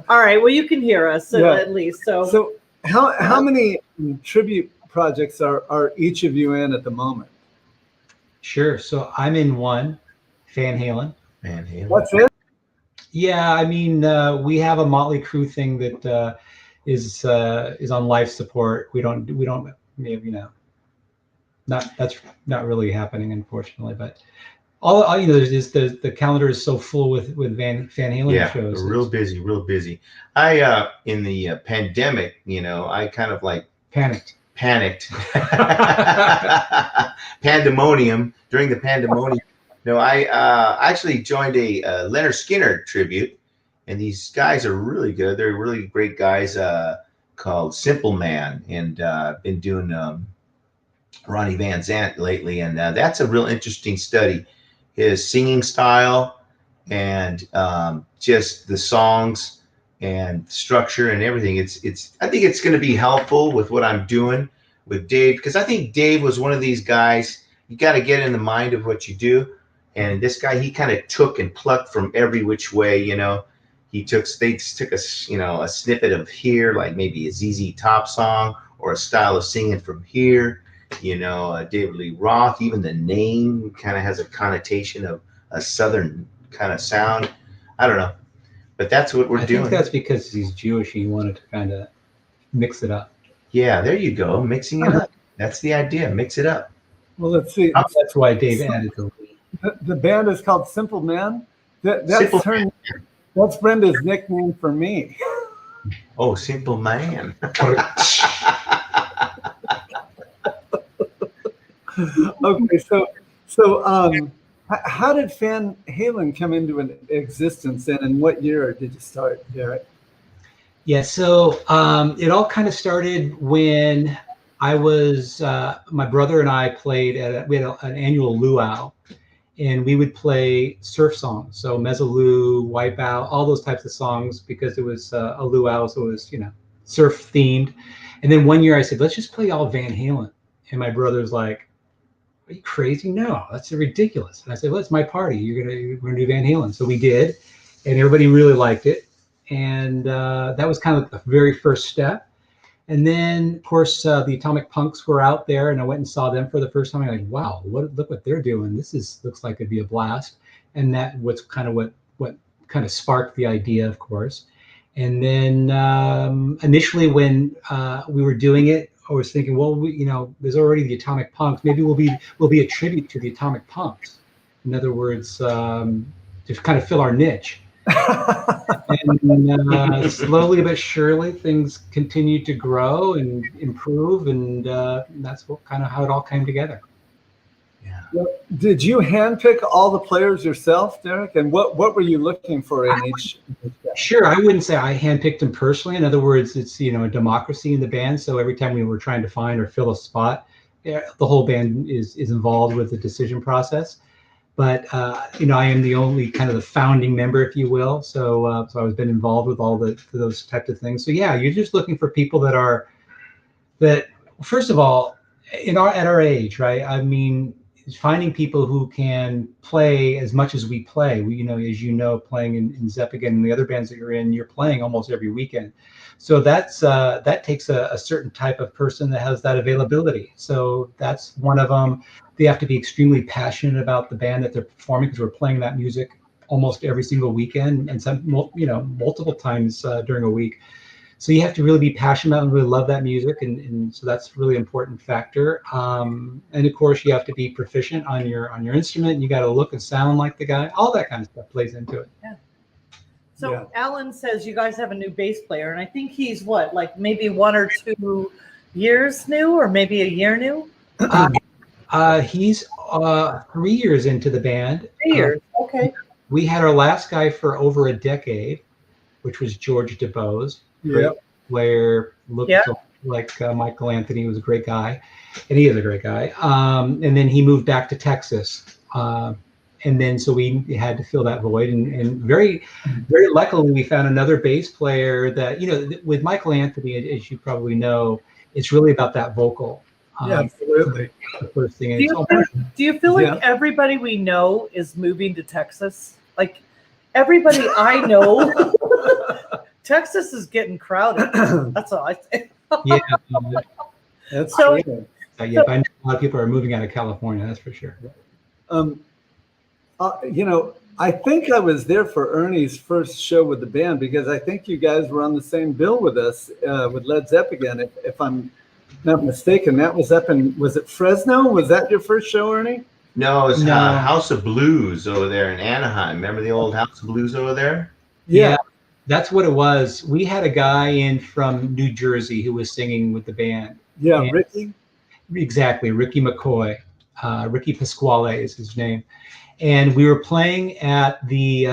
All right. Well, you can hear us at least. So how many tribute projects are each of you in at the moment? Sure. So I'm in one, Fan Halen. What's it? Yeah, I mean, we have a Motley Crue thing that is on life support. We don't, that's not really happening, unfortunately. But all there's the calendar is so full with Fan Halen shows. Yeah, real busy. I in the pandemic, I kind of like panicked. Pandemonium during the pandemonium. No, I actually joined a Leonard Skinner tribute, and these guys are really good. They're really great guys called Simple Man, and been doing Ronnie Van Zant lately, and that's a real interesting study. His singing style and just the songs and structure and everything. I think it's going to be helpful with what I'm doing with Dave, because I think Dave was one of these guys. You got to get in the mind of what you do. And this guy, he kind of took and plucked from every which way, they took a snippet of here, like maybe a ZZ Top song or a style of singing from here, David Lee Roth, even the name kind of has a connotation of a Southern kind of sound. I don't know, but that's what we're doing. I think that's because he's Jewish. He wanted to kind of mix it up. Yeah, there you go. Mixing it up. That's the idea. Mix it up. Well, let's see. That's why Dave added the The band is called Simple Man. Simple That's Brenda's nickname for me. Oh, Simple Man. Okay, so how did Fan Halen come into an existence, and in what year did you start, Derek? Yeah, so it all kind of started when I was my brother and I played we had an annual luau. And we would play surf songs, so Mezzaloo, Wipeout, all those types of songs, because it was a luau, so it was surf themed. And then one year I said, let's just play all Van Halen. And my brother's like, are you crazy? No, that's ridiculous. And I said, well, it's my party. We're gonna do Van Halen. So we did, and everybody really liked it. And that was kind of the very first step. And then, of course, the Atomic Punks were out there, and I went and saw them for the first time. I'm like, wow, look what they're doing. Looks like it'd be a blast. And that was kind of what kind of sparked the idea, of course. And then initially when we were doing it, I was thinking, well, there's already the Atomic Punks. Maybe we'll be a tribute to the Atomic Punks. In other words, to kind of fill our niche. And slowly but surely, things continued to grow and improve, and that's how it all came together. Yeah. Well, did you handpick all the players yourself, Derek? And what were you looking for in each? Sure, I wouldn't say I handpicked them personally. In other words, it's a democracy in the band. So every time we were trying to find or fill a spot, the whole band is involved with the decision process. But I am the only kind of the founding member, if you will. So I've been involved with all those types of things. So yeah, you're just looking for people that first of all, at our age, right? I mean, finding people who can play as much as we play. As playing in Zeppelin and the other bands that you're playing almost every weekend. So that takes a certain type of person that has that availability. So that's one of them. They have to be extremely passionate about the band that they're performing, because we're playing that music almost every single weekend, and some multiple times during a week. So you have to really be passionate about and really love that music, and so that's a really important factor. And of course, you have to be proficient on your instrument. You got to look and sound like the guy. All that kind of stuff plays into it. Yeah. So Alan says you guys have a new bass player, and I think he's maybe 1 or 2 years new, or maybe a year new. He's 3 years into the band. 3 years. Okay. We had our last guy for over a decade, which was George DeBose. Great player, looked like Michael Anthony. Was a great guy, and he is a great guy. And then he moved back to Texas, and then so we had to fill that void. And very, very luckily, we found another bass player that with Michael Anthony, as you probably know, it's really about that vocal. Yeah, absolutely. The first thing. Do you feel like everybody we know is moving to Texas? Like everybody I know. Texas is getting crowded. That's all I say. Yeah, that's true. I know a lot of people are moving out of California. That's for sure. I think I was there for Ernie's first show with the band, because I think you guys were on the same bill with us with Led Zeppelin, if I'm not mistaken. That was up was it Fresno? Was that your first show, Ernie? No, it's House of Blues over there in Anaheim. Remember the old House of Blues over there? Yeah. That's what it was. We had a guy in from New Jersey who was singing with the band. Yeah, Ricky? Exactly, Ricky McCoy. Ricky Pasquale is his name. And we were playing at the,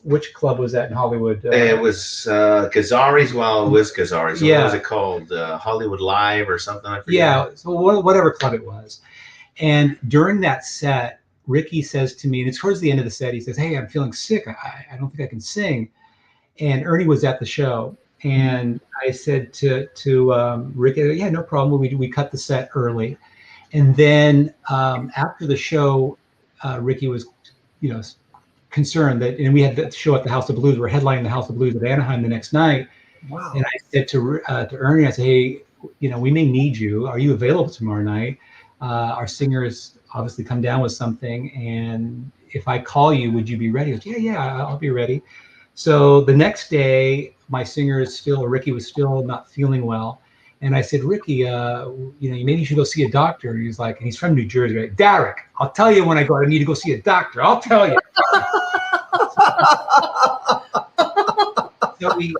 which club was that in Hollywood? It was Gazzari's. Well, it was Gazzari's. So what was it called? Hollywood Live or something? I forget. Yeah, so whatever club it was. And during that set, Ricky says to me, and it's towards the end of the set, he says, "Hey, I'm feeling sick. I don't think I can sing." And Ernie was at the show, and I said to Ricky, "Yeah, no problem." We cut the set early, and then after the show, Ricky was, concerned that, and we had the show at the House of Blues. We're headlining the House of Blues at Anaheim the next night. Wow! And I said to Ernie, I said, "Hey, we may need you. Are you available tomorrow night? Our singers obviously come down with something, and if I call you, would you be ready?" He goes, "Yeah, I'll be ready." So the next day, my singer Ricky was still not feeling well. And I said, "Ricky, maybe you should go see a doctor." And he's like, and he's from New Jersey, right? "Derek, I'll tell you when I need to go see a doctor. I'll tell you." So we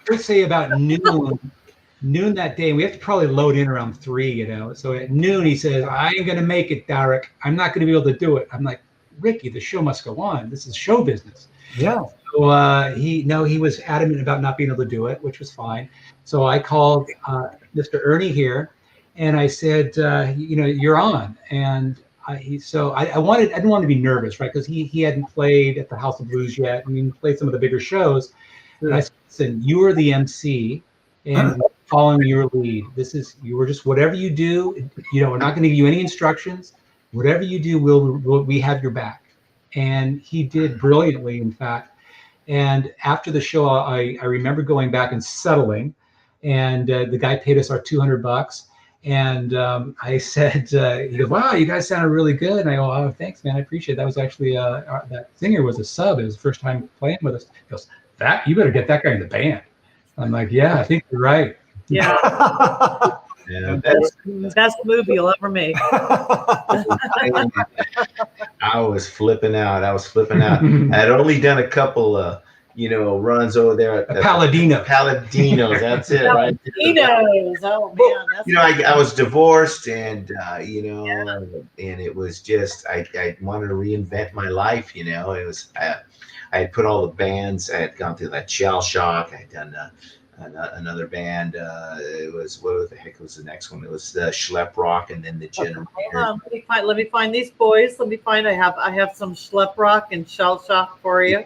would say about noon that day, and we have to probably load in around 3, So at noon, he says, "I ain't going to make it, Derek. I'm not going to be able to do it." I'm like, "Ricky, the show must go on. This is show business." Yeah. So he was adamant about not being able to do it, which was fine. So I called Mr. Ernie here, and I said, "You're on." And I didn't want to be nervous, right? Because he hadn't played at the House of Blues yet. I mean, played some of the bigger shows. And I said, "Listen, you are the MC, and we're following your lead. You were just whatever you do. We're not going to give you any instructions. Whatever you do, we have your back." And he did brilliantly, in fact. And after the show, I remember going back and settling, and the guy paid us our $200. And I said, he goes, "Wow, you guys sounded really good." And I go, "Oh, thanks, man. I appreciate it." That was actually, that singer was a sub. It was the first time playing with us. He goes, that you better get that guy in the band. I'm like, yeah, I think you're right. Yeah, Yeah, best movie you'll ever make. I was flipping out. I had only done a couple runs over there at Palladino. Paladinos. That's it, right? He knows. Oh man, that's I was divorced, and and it was just I wanted to reinvent my life. It was I had put all the bands. I had gone through that Shell Shock. I had done another band. It was what the heck was the next one? It was the Schlep Rock, and then the Generator. Hold on, let me find these boys. Let me find. I have some Schlep Rock and Shell Shock for you.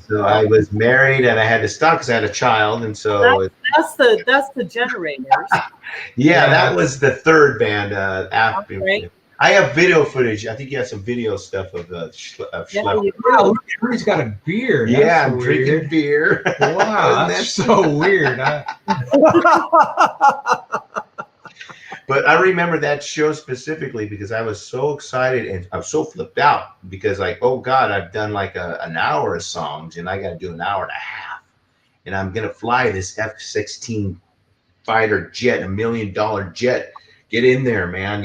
So I was married, and I had to stop because I had a child, and so that's the Generators. yeah, that was the third band after. Right. I have video footage. I think you have some video stuff of Schlep. Wow, Ernie's got a beard. Yeah, That's I'm so drinking weird. beer. Wow, that's so weird. But I remember that show specifically because I was so excited and I was so flipped out because oh God, I've done like an hour of songs and I got to do an hour and a half. And I'm going to fly this F-16 fighter jet, $1 million jet. Get in there, man.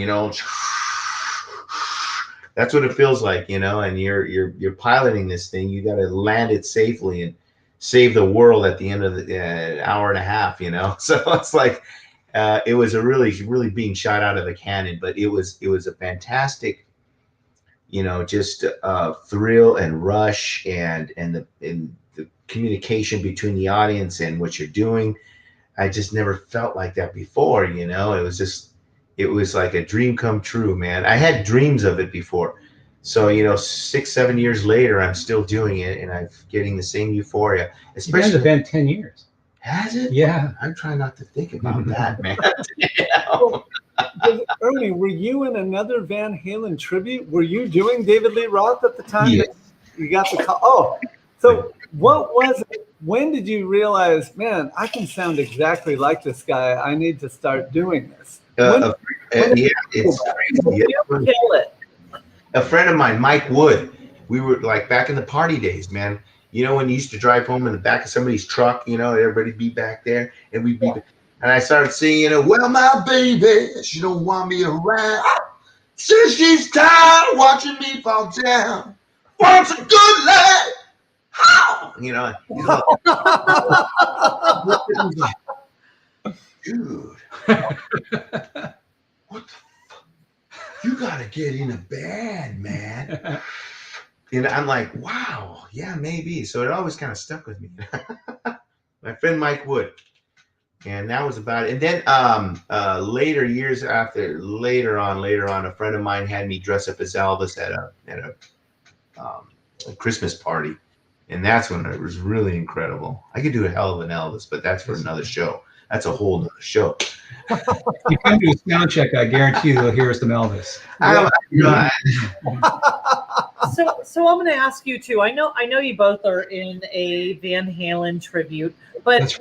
That's what it feels like, and you're piloting this thing. You got to land it safely and save the world at the end of the hour and a half, So it's like it was a really being shot out of the cannon, but it was a fantastic, just thrill and rush and the communication between the audience and what you're doing. I just never felt like that before, it was like a dream come true, man. I had dreams of it before. So, 6-7 years later, I'm still doing it and I'm getting the same euphoria. Especially it's been 10 years. Has it? Yeah. I'm trying not to think about that, man. Ernie, were you in another Van Halen tribute? Were you doing David Lee Roth at the time? Yes. You got the call. Oh, so what was it? When did you realize, man, I can sound exactly like this guy. I need to start doing this. It's crazy. Kill it. A friend of mine, Mike Wood, we were like back in the party days, man. When you used to drive home in the back of somebody's truck, everybody be back there and we'd be, and I started singing, well, my baby, she don't want me around. Since she's tired watching me fall down. Wants a good life. How? He's like, dude, what the fuck? You gotta get in a band, man. And I'm like, wow, yeah, maybe. So it always kind of stuck with me. My friend Mike Wood. And that was about it. And then later, years after, later on, a friend of mine had me dress up as Elvis at a Christmas party. And that's when it was really incredible. I could do a hell of an Elvis, but that's for another show. That's a whole nother show. You come to a sound check, I guarantee you'll hear some Elvis. So I'm going to ask you too. I know you both are in a Van Halen tribute, but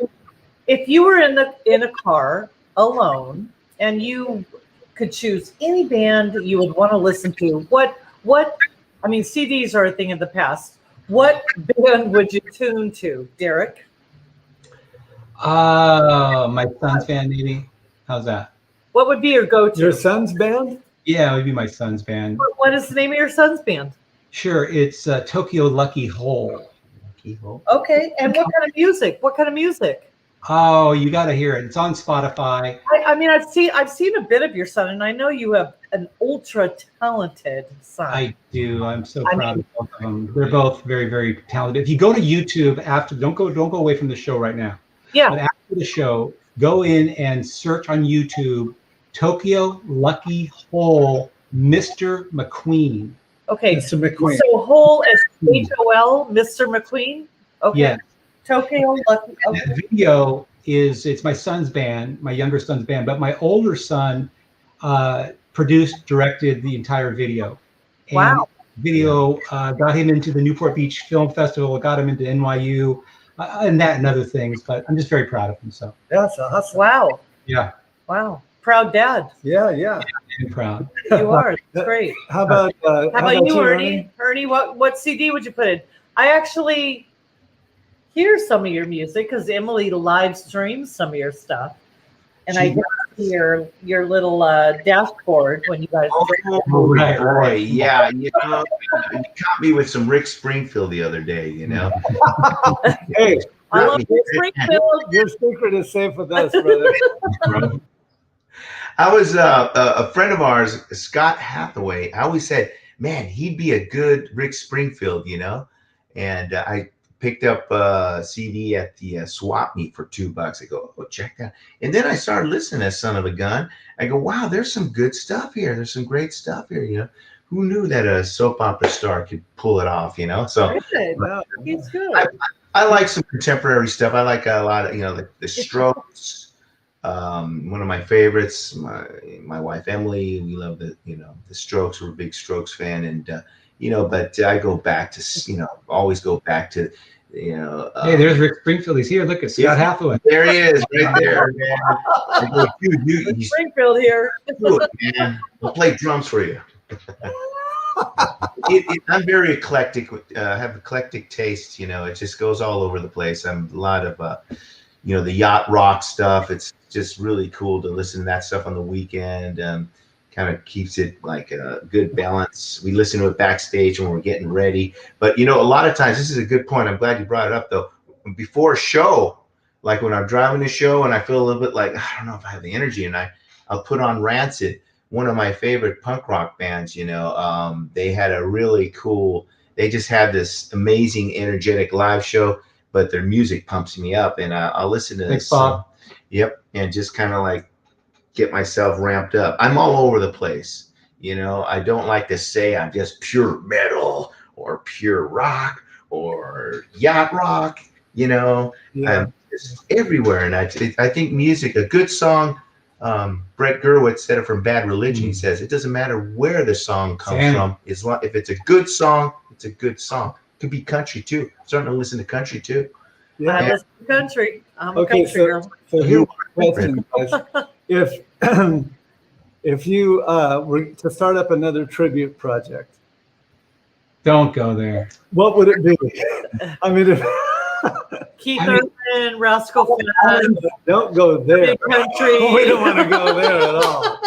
if you were in a car alone and you could choose any band that you would want to listen to, what? I mean, CDs are a thing of the past. What band would you tune to, Derek? My son's band, maybe. How's that? What would be your go-to? Your son's band? Yeah, it would be my son's band. What is the name of your son's band? Sure, it's Tokyo Lucky Hole. Okay, and what kind of music? Oh, you got to hear it. It's on Spotify. I mean, I've seen a bit of your son, and I know you have an ultra talented son. I do. I'm so proud of both of them. They're both very, very talented. If you go to YouTube after, don't go away from the show right now. Yeah. But after the show, go in and search on YouTube, Tokyo Lucky Hole, Mr. McQueen. Okay. Mr. McQueen. So Hole as HOL, Mr. McQueen. Okay. Yeah. Tokyo Lucky. Okay. That video it's my son's band, my younger son's band, but my older son produced, directed the entire video. And wow. Video got him into the Newport Beach Film Festival, got him into NYU, and other things. But I'm just very proud of him. So that's awesome. Wow. Yeah. Wow. Proud dad. Yeah. I'm proud. You are. That's great. How about you, Ernie? Ernie, what CD would you put in? I actually hear some of your music because Emily live streams some of your stuff, and I get to see your little dashboard when you guys. Oh, right. Yeah, you know, you caught me with some Rick Springfield the other day. You know. Hey, I love Rick Springfield. your secret is safe with us, brother. I was a friend of ours, Scott Hathaway. I always said, man, he'd be a good Rick Springfield, you know. And I picked up a CD at the swap meet for $2. I go, oh, check that. And then I started listening to Son of a Gun. I go, wow, there's some good stuff here. There's some great stuff here, you know. Who knew that a soap opera star could pull it off, you know? So He's good. I like some contemporary stuff. I like a lot of, you know, the Strokes. One of my favorites, my wife Emily, we love the Strokes. We're a big Strokes fan, and you know, but I go back to, you know, always go back to, you know. Hey, there's Rick Springfield. He's here. Look at Scott Hathaway. There he is, right there, man. I go, dude, Springfield here. do it, man. I'll play drums for you. I'm very eclectic. Have eclectic taste. You know, it just goes all over the place. I'm a lot of, you know, the yacht rock stuff. It's just really cool to listen to that stuff on the weekend. Kind of keeps it like a good balance. We listen to it backstage when we're getting ready. But, you know, a lot of times, this is a good point. I'm glad you brought it up, though. Before a show, like when I'm driving a show and I feel a little bit like, I don't know if I have the energy, and I'll put on Rancid, one of my favorite punk rock bands, you know. They had a really cool, they just had this amazing, energetic live show, but their music pumps me up, and I'll listen to this. Yep, and just kind of like get myself ramped up. I'm all over the place, you know. I don't like to say I'm just pure metal or pure rock or yacht rock, you know. Yeah. I'm just everywhere, and I think music, a good song. Brett Gurewitz said it from Bad Religion. He says it doesn't matter where the song comes from. If it's a good song, it's a good song. It could be country too. I'm starting to listen to country too. Yeah. I listen to country. I'm a Okay, country girl. so here's the question, guys. If you were to start up another tribute project, Don't go there. what would it be? I mean, Keith Urban, Rascal Flatts, don't go there. Big Country. We don't want to go there at all.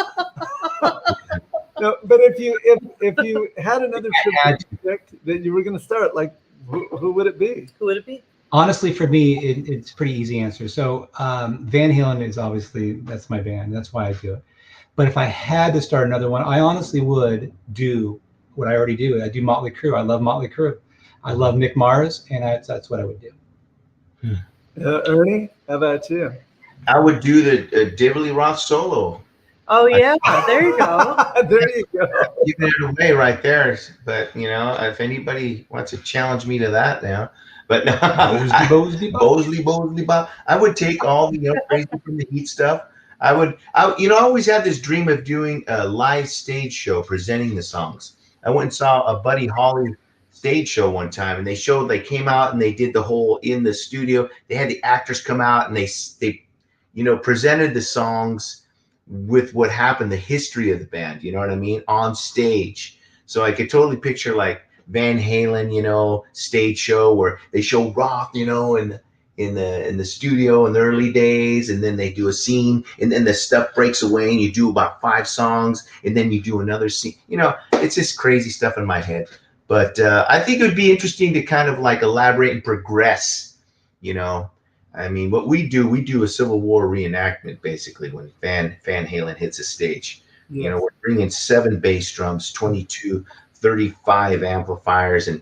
No, but if you had another tribute project that you were going to start, like who would it be? Who would it be? Honestly, for me, it's a pretty easy answer. So Van Halen is obviously, that's my band. That's why I do it. But if I had to start another one, I honestly would do what I already do. I do Motley Crue. I love Motley Crue. I love Mick Mars, and that's what I would do. Ernie, how about you? I would do the David Lee Roth solo. Oh yeah, there you go. There you go. Giving it away right there. But, you know, if anybody wants to challenge me to that now. But no, Bosley, Bob. I would take all the, you know, crazy from the Heat stuff. I always had this dream of doing a live stage show presenting the songs. I went and saw a Buddy Holly stage show one time, and they came out and they did the whole in the studio. They had the actors come out and they you know, presented the songs with what happened, the history of the band, you know what I mean, on stage. So I could totally picture like Van Halen, you know, stage show where they show Roth, you know, in the studio in the early days, and then they do a scene, and then the stuff breaks away and you do about 5 songs, and then you do another scene. You know, it's just crazy stuff in my head. But I think it would be interesting to kind of like elaborate and progress, you know. I mean, what we do a Civil War reenactment, basically, when Van Halen hits a stage. Yes. You know, we're bringing 7 bass drums, 22 35 amplifiers, and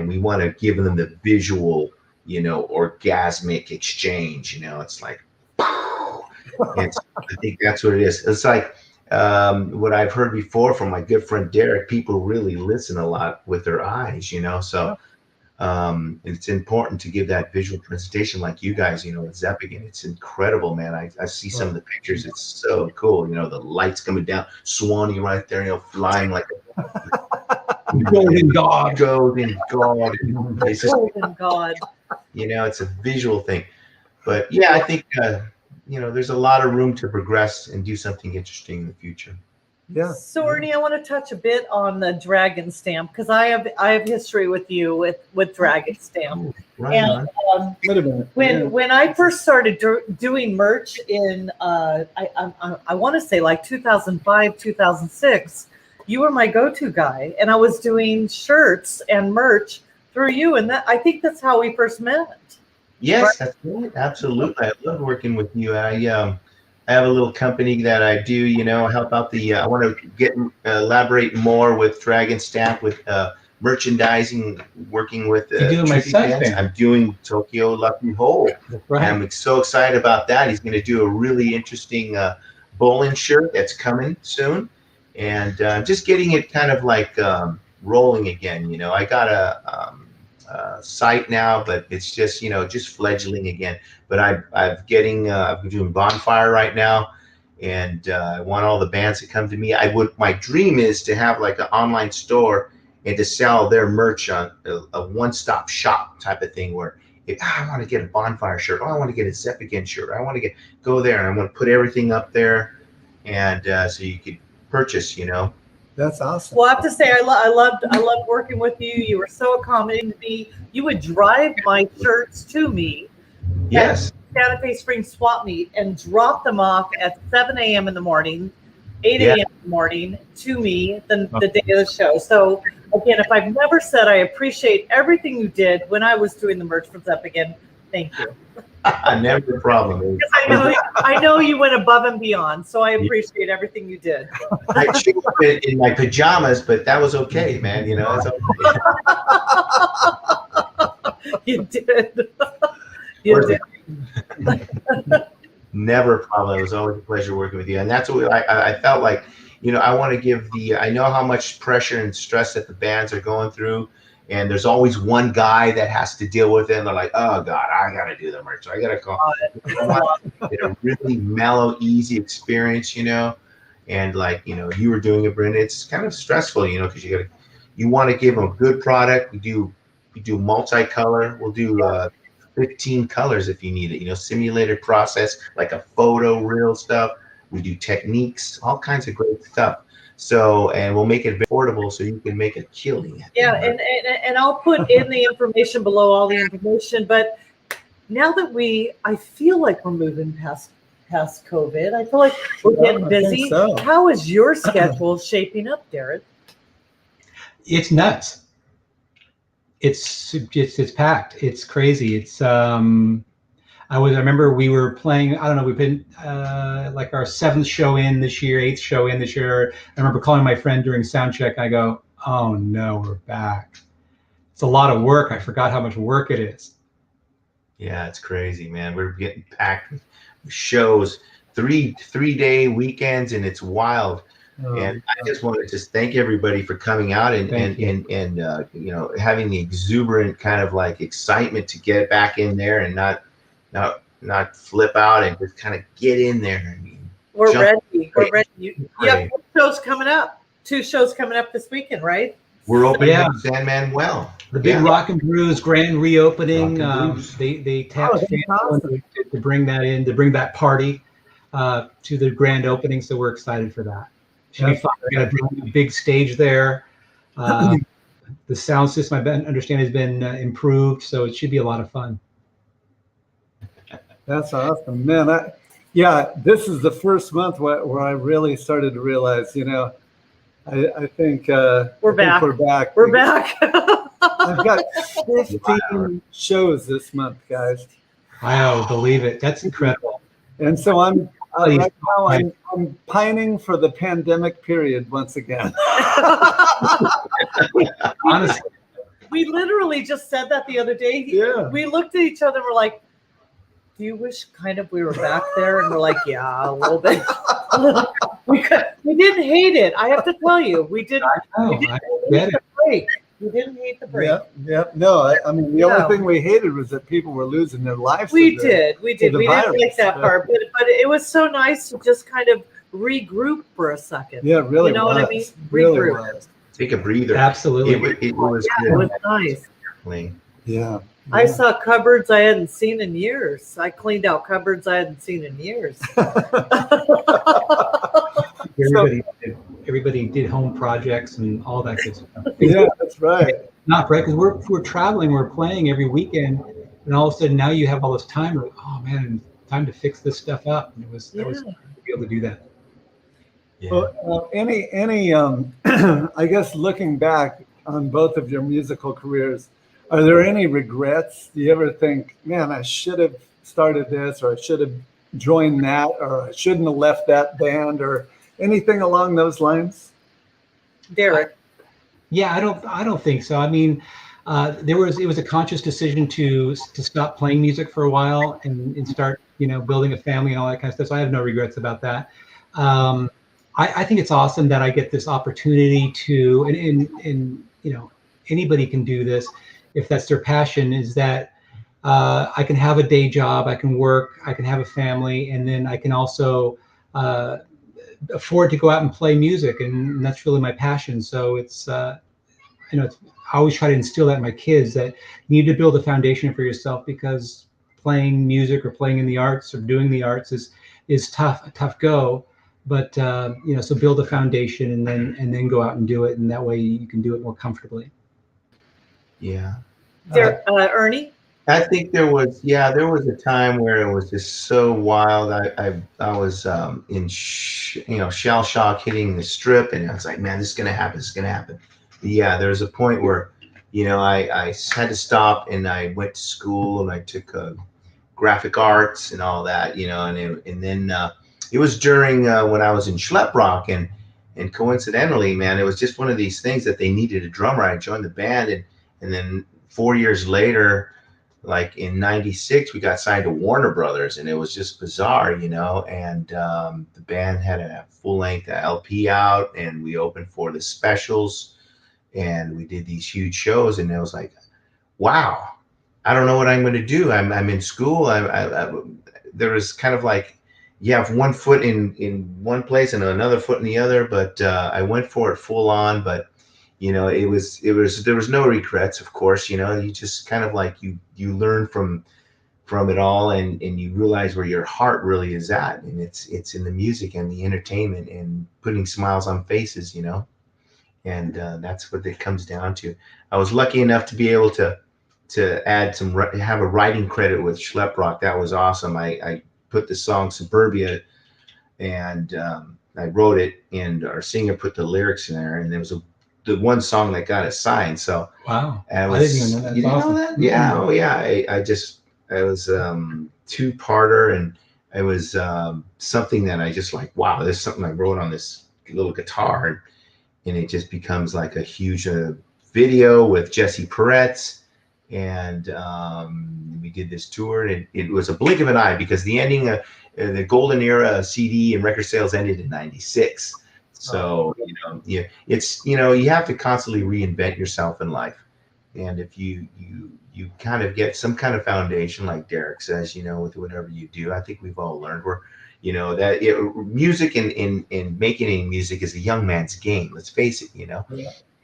we want to give them the visual, you know, orgasmic exchange. You know, it's like, and I think that's what it is. It's like what I've heard before from my good friend Derek. People really listen a lot with their eyes, you know. So it's important to give that visual presentation, like you guys, you know, with Zeppigan. It's incredible, man. I see some of the pictures. It's so cool. You know, the lights coming down, Swanee right there, you know, flying like golden god. Golden god. It's just, Golden God. you know, it's a visual thing. But yeah, I think you know, there's a lot of room to progress and do something interesting in the future. Yeah. So Ernie, I want to touch a bit on the Dragon Stamp because I have history with you with Dragon Stamp. Right And on. Wait a minute. when I first started doing merch in I want to say like 2005, 2006, you were my go-to guy, and I was doing shirts and merch through you, and I think that's how we first met. Yes, that's right. Absolutely. I love working with you. I have a little company that I do, you know, help out the. I want to elaborate more with Dragon Stamp with merchandising, working with. You're doing my tribute son's bands. band. I'm doing Tokyo Lucky Hole. Right. And I'm so excited about that. He's going to do a really interesting bowling shirt that's coming soon, and just getting it kind of like rolling again. You know, I got a site now, but it's just, you know, just fledgling again. But I'm doing Bonfire right now, and I want all the bands to come to me. My dream is to have like an online store and to sell their merch on a one-stop shop type of thing where if I want to get a Bonfire shirt, I want to get a Zeppekin shirt, I want to go there and I want to put everything up there, and so you could purchase, you know. That's awesome. Well, I have to say, I loved working with you. You were so accommodating to me. You would drive my shirts to me. Yes. At Santa Fe Springs Swap Meet and drop them off at 7 a.m. in the morning, 8 a.m. in the morning to me the day of the show. So again, if I've never said I appreciate everything you did when I was doing the merch for Zeppekin, thank you. Never a problem. Because I know you went above and beyond, so I appreciate everything you did. I showed up in my pajamas, but that was okay, man. You know, it's okay. You did. You did. Never a problem. It was always a pleasure working with you, and that's what I felt like. You know, I want to give I know how much pressure and stress that the bands are going through, and there's always one guy that has to deal with it, and they're like, oh God, I got to do the merch. I got to call. I want to get a really mellow, easy experience, you know, and like, you know, you were doing it, Brenda. It's kind of stressful, you know, because you want to give them a good product. We do multicolor. We'll do 15 colors if you need it, you know, simulated process, like a photo real stuff. We do techniques, all kinds of great stuff. So, and we'll make it affordable so you can make a killing. Yeah, and I'll put in the information below, all the information. But now that I feel like we're moving past COVID. I feel like we're getting busy. So. How is your schedule shaping up, Derek? It's nuts. It's packed. It's crazy. It's I remember we were playing, I don't know, we've been like our 7th show in this year, 8th show in this year. I remember calling my friend during sound check. I go, oh no, we're back. It's a lot of work. I forgot how much work it is. Yeah, it's crazy, man. We're getting packed with shows, 3-day weekends, and it's wild. And I just want to just thank everybody for coming out and you know, having the exuberant kind of like excitement to get back in there and not flip out and just kind of get in there. I mean, we're ready. We're ready. You have 2 shows coming up this weekend, right? We're opening Yeah. up San Manuel. The big Rock and Brews grand reopening. They tapped Fan Halen to bring that in, to bring that party to the grand opening. So we're excited for that. Should be fun. We're gonna bring a big stage there. The sound system, I understand, has been improved, so it should be a lot of fun. That's awesome, man. This is the first month where I really started to realize, you know, I think we're back. We're back. We're back. I've got 15 shows this month, guys. Wow, believe it. That's incredible. And so I'm right now I'm pining for the pandemic period once again. Honestly, We literally just said that the other day. Yeah. We looked at each other and we're like, do you wish kind of we were back there? And we're like, yeah, a little bit. we didn't hate it. I have to tell you, we didn't hate the break. We didn't hate the break. Yeah. No, I mean, the only thing we hated was that people were losing their lives. We did. We didn't like that virus. part. But it was so nice to just kind of regroup for a second. Yeah, it really You know was. what I mean? Really Regroup. was. Take a breather. absolutely. It was Yeah, it was nice. good. Yeah. I saw cupboards I hadn't seen in years. I cleaned out cupboards I hadn't seen in years. Everybody did. everybody did home projects and all that good stuff. Yeah, that's right. Not right, because we're traveling, we're playing every weekend, and all of a sudden now you have all this time. Like, oh man, time to fix this stuff up. And that was to be able to do that. Yeah. Well, any I guess looking back on both of your musical careers, are there any regrets? Do you ever think, man, I should have started this, or I should have joined that, or I shouldn't have left that band, or anything along those lines? Derek. Yeah, I don't think so. I mean, it was a conscious decision to stop playing music for a while and start, building a family and all that kind of stuff. So I have no regrets about that. I think it's awesome that I get this opportunity to, and anybody can do this if that's their passion, is that I can have a day job, I can work, I can have a family, and then I can also afford to go out and play music, and that's really my passion. So it's I always try to instill that in my kids, that you need to build a foundation for yourself, because playing music or playing in the arts or doing the arts is a tough go. But so build a foundation and then go out and do it, and that way you can do it more comfortably. Yeah. Ernie. I think there was a time where it was just so wild. I was in shell shock, hitting the strip, and I was like, man, this is gonna happen. But yeah, there was a point where I had to stop, and I went to school, and I took graphic arts and all that, and then it was during when I was in Schlep Rock, and coincidentally, man, it was just one of these things that they needed a drummer. I joined the band, and then 4 years later, like in '96, we got signed to Warner Brothers, and it was just bizarre, and the band had a full-length LP out, and we opened for the Specials, and we did these huge shows, and it was like, wow, I don't know what I'm going to do. I'm in school. There was kind of like, you have one foot in one place and another foot in the other, but I went for it full on. But there was no regrets, of course. You just kind of like you learn from it all, and you realize where your heart really is at, and it's in the music and the entertainment and putting smiles on faces, and that's what it comes down to. I was lucky enough to be able to have a writing credit with Schlep Rock. That was awesome. I put the song Suburbia, and I wrote it, and our singer put the lyrics in there, and there was the one song that got us signed. So wow, I didn't even know that. You didn't awesome. know that? Yeah. Oh yeah. I was two-parter, and it was something that I just like, wow, there's something I wrote on this little guitar, and it just becomes like a huge video with Jesse Peretz. And we did this tour, and it was a blink of an eye, because the ending of the golden era CD and record sales ended in '96. So it's you have to constantly reinvent yourself in life, and if you kind of get some kind of foundation, like Derek says, with whatever you do. I think we've all learned that music and making music is a young man's game. Let's face it,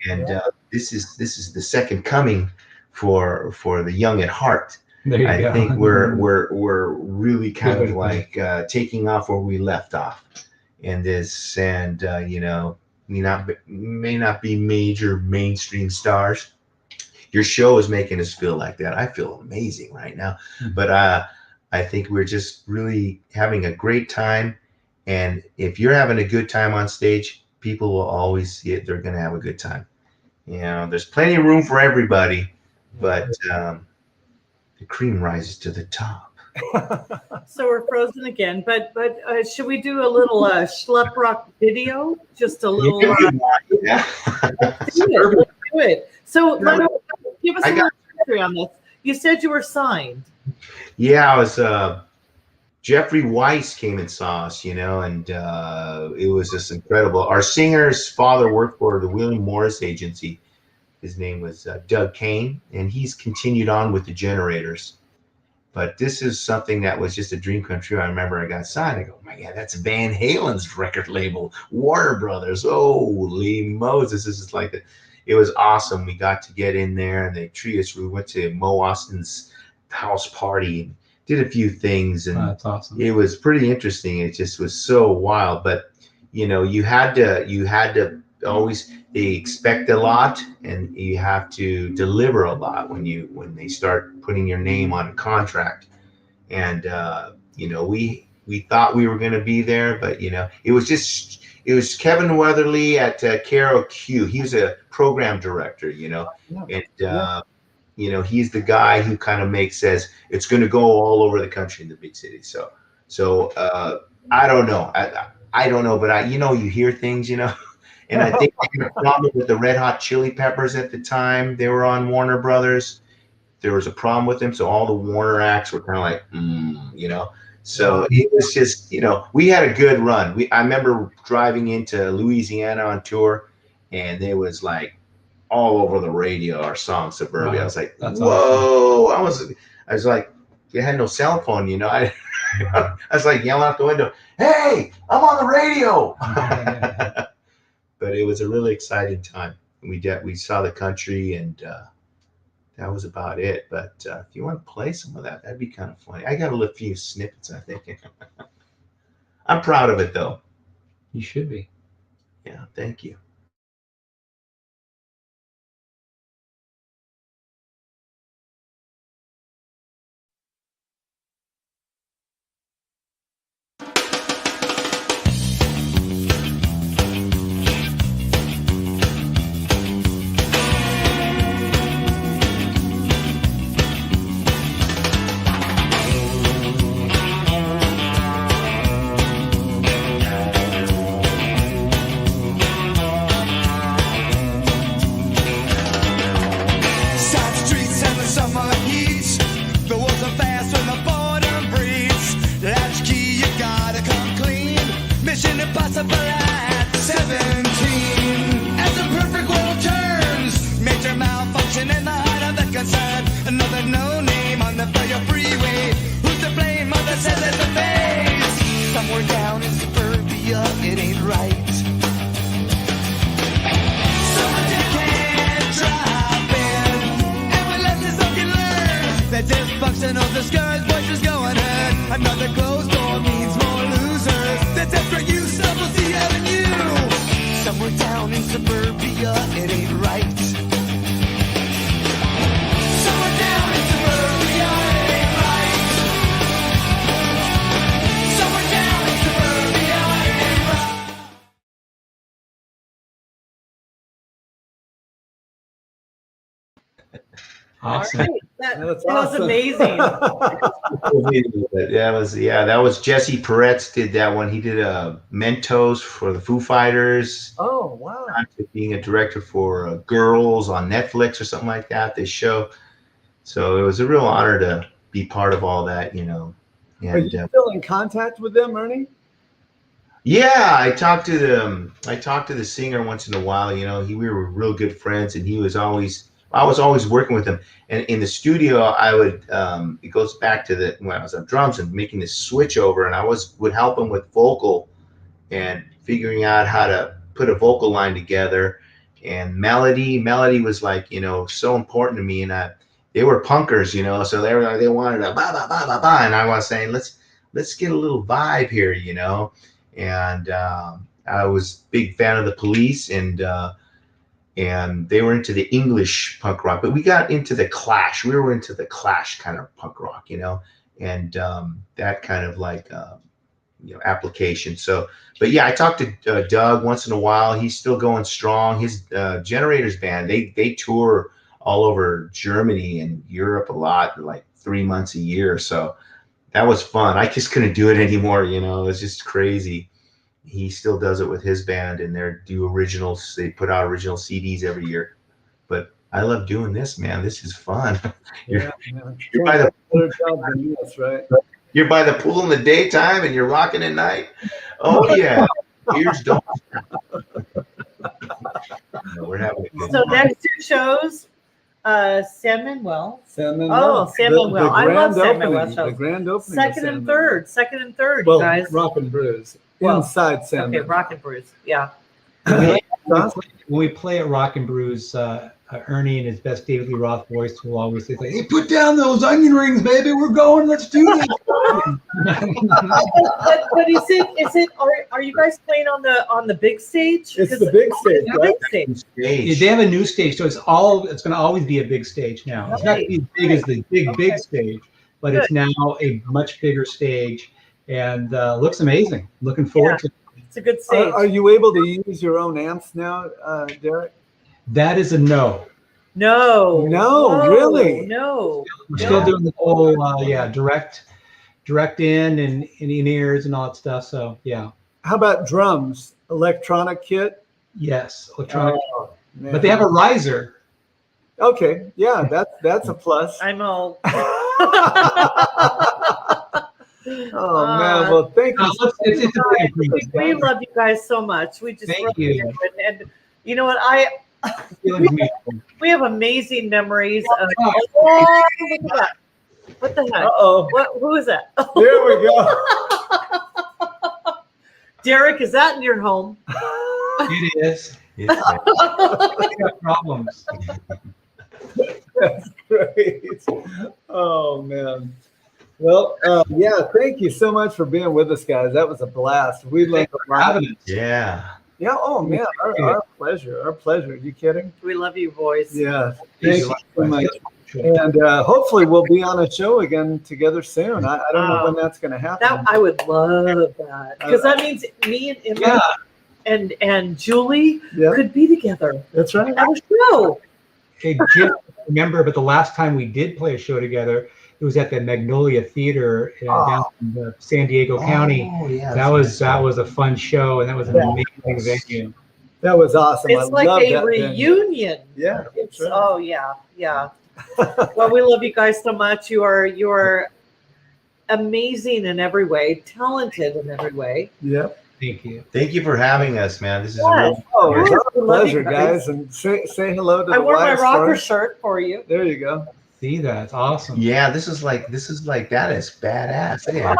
and this is the second coming for the young at heart. I think we're really kind of like taking off where we left off in this, and may not be major mainstream stars. Your show is making us feel like that. I feel amazing right now. Mm-hmm. But I think we're just really having a great time, and if you're having a good time on stage, people will always see it. They're going to have a good time. There's plenty of room for everybody, but the cream rises to the top. So we're frozen again, but should we do a little Schlep Rock video? Just a little. Yeah. Let's do it. So give us a little history on this. You said you were signed. Yeah, I was. Jeffrey Weiss came and saw us, and it was just incredible. Our singer's father worked for the William Morris Agency. His name was Doug Kane, and he's continued on with the Generators. But this is something that was just a dream come true. I remember I got signed. I go, oh my God, that's Van Halen's record label, Warner Brothers. Holy Moses, this is like it was awesome. We got to get in there, and they treated us. We went to Mo Austin's house party and did a few things, and that's awesome. It was pretty interesting. It just was so wild. But you had to always, they expect a lot, and you have to deliver a lot when they start putting your name on a contract. And we thought we were going to be there, but it was Kevin Weatherly at KROQ. He was a program director, and he's the guy who kind of says it's going to go all over the country in the big city. So I don't know. I don't know, but you hear things, and I think I had a problem with the Red Hot Chili Peppers at the time. They were on Warner Brothers. There was a problem with them, so all the Warner acts were kind of like, So it was just, we had a good run. I remember driving into Louisiana on tour, and it was like all over the radio, our song Suburbia. Wow. I was like, That's whoa! Awesome. I was like, you had no cell phone, I was like yelling out the window, "Hey, I'm on the radio!" But it was a really exciting time. We saw the country, and that was about it. But if you want to play some of that, that'd be kind of funny. I got a few snippets, I think. I'm proud of it, though. You should be. Yeah, thank you. Awesome. All right. That was awesome. amazing. That was Jesse Peretz did that one. He did Mentos for the Foo Fighters. Oh, wow. Being a director for Girls on Netflix or something like that, this show. So it was a real honor to be part of all that, And, are you still in contact with them, Ernie? Yeah, I talked to the singer once in a while. We were real good friends, and I was always working with him. And in the studio, I would it goes back to when I was on drums and making this switch over, and I would help him with vocal and figuring out how to put a vocal line together. And melody was like, so important to me. And they were punkers, so they wanted a ba ba ba ba ba, and I was saying, let's get a little vibe here, And I was a big fan of the Police, and they were into the English punk rock, but we got into the Clash. We were into the Clash kind of punk rock, and that kind of like application. So, but yeah, I talked to Doug once in a while. He's still going strong. His Generators band, they tour all over Germany and Europe a lot, like 3 months a year. So that was fun. I just couldn't do it anymore. It was just crazy. He still does it with his band, and they do originals. They put out original CDs every year. But I love doing this, man. This is fun. You're by the right? You're by the pool in the daytime, and you're rocking at night. Oh yeah, ears don't. We're having a good So time. next 2 shows, San Manuel. San Manuel. San Manuel. I love San Manuel The shows. grand opening. Second and third, Well, guys. Rock and Brews. Well, Inside San Okay, Manuel. Rock and Bruce. Yeah. That's when we play at Rock and Brews, Ernie in his best David Lee Roth voice will always say, "Hey, put down those onion rings, baby. We're going. Let's do this." But is it? Are you guys playing on the big stage? It's the big stage, The right? big stage. Yeah, they have a new stage, so it's going to always be a big stage now. It's not as big as the big stage, but it's now a much bigger stage, and looks amazing. Looking forward to it. It's a good stage. Are you able to use your own amps now, Derek? That is a no. No, really? No. We're still doing the whole direct in and in ears and all that stuff. So yeah. How about drums? Electronic kit? Yes, electronic. Oh, man. But they have a riser. Okay, yeah, that's a plus. I'm all. Oh man, well thank you. It's a big improvement. We love you guys so much. We just Thank really you. do. And you know what? We have amazing memories. Of, oh, look at that. What the heck? Uh-oh. Who is that? There we go. Derek, is that in your home? It is. It's Got problems. That's great. Oh man. Well, yeah, thank you so much for being with us, guys. That was a blast. We learned a lot. yeah. Yeah. Oh man, our pleasure. Our pleasure. Are you kidding? We love you, boys. Yeah. Thank you so much. And hopefully we'll be on a show again together soon. I don't know when that's going to happen. That I would love that because that means me and Emma and Julie could be together. That's right. At a show. Hey, Jim, remember, but the last time we did play a show together, it was at the Magnolia Theater down in San Diego County. Oh, yeah, that was a fun show, and that was an amazing venue. That was awesome. It's I like love a that reunion. venue. Yeah. It's that's right. yeah. Well, we love you guys so much. You are amazing in every way, talented in every way. Yep. Thank you. Thank you for having us, man. This is a Yes. real Oh, it's Yes, our we love pleasure, you guys. guys. And say hello to I the wore my wives rocker first. shirt for you. There you go. See, that's awesome. yeah. This is that is badass. Yeah.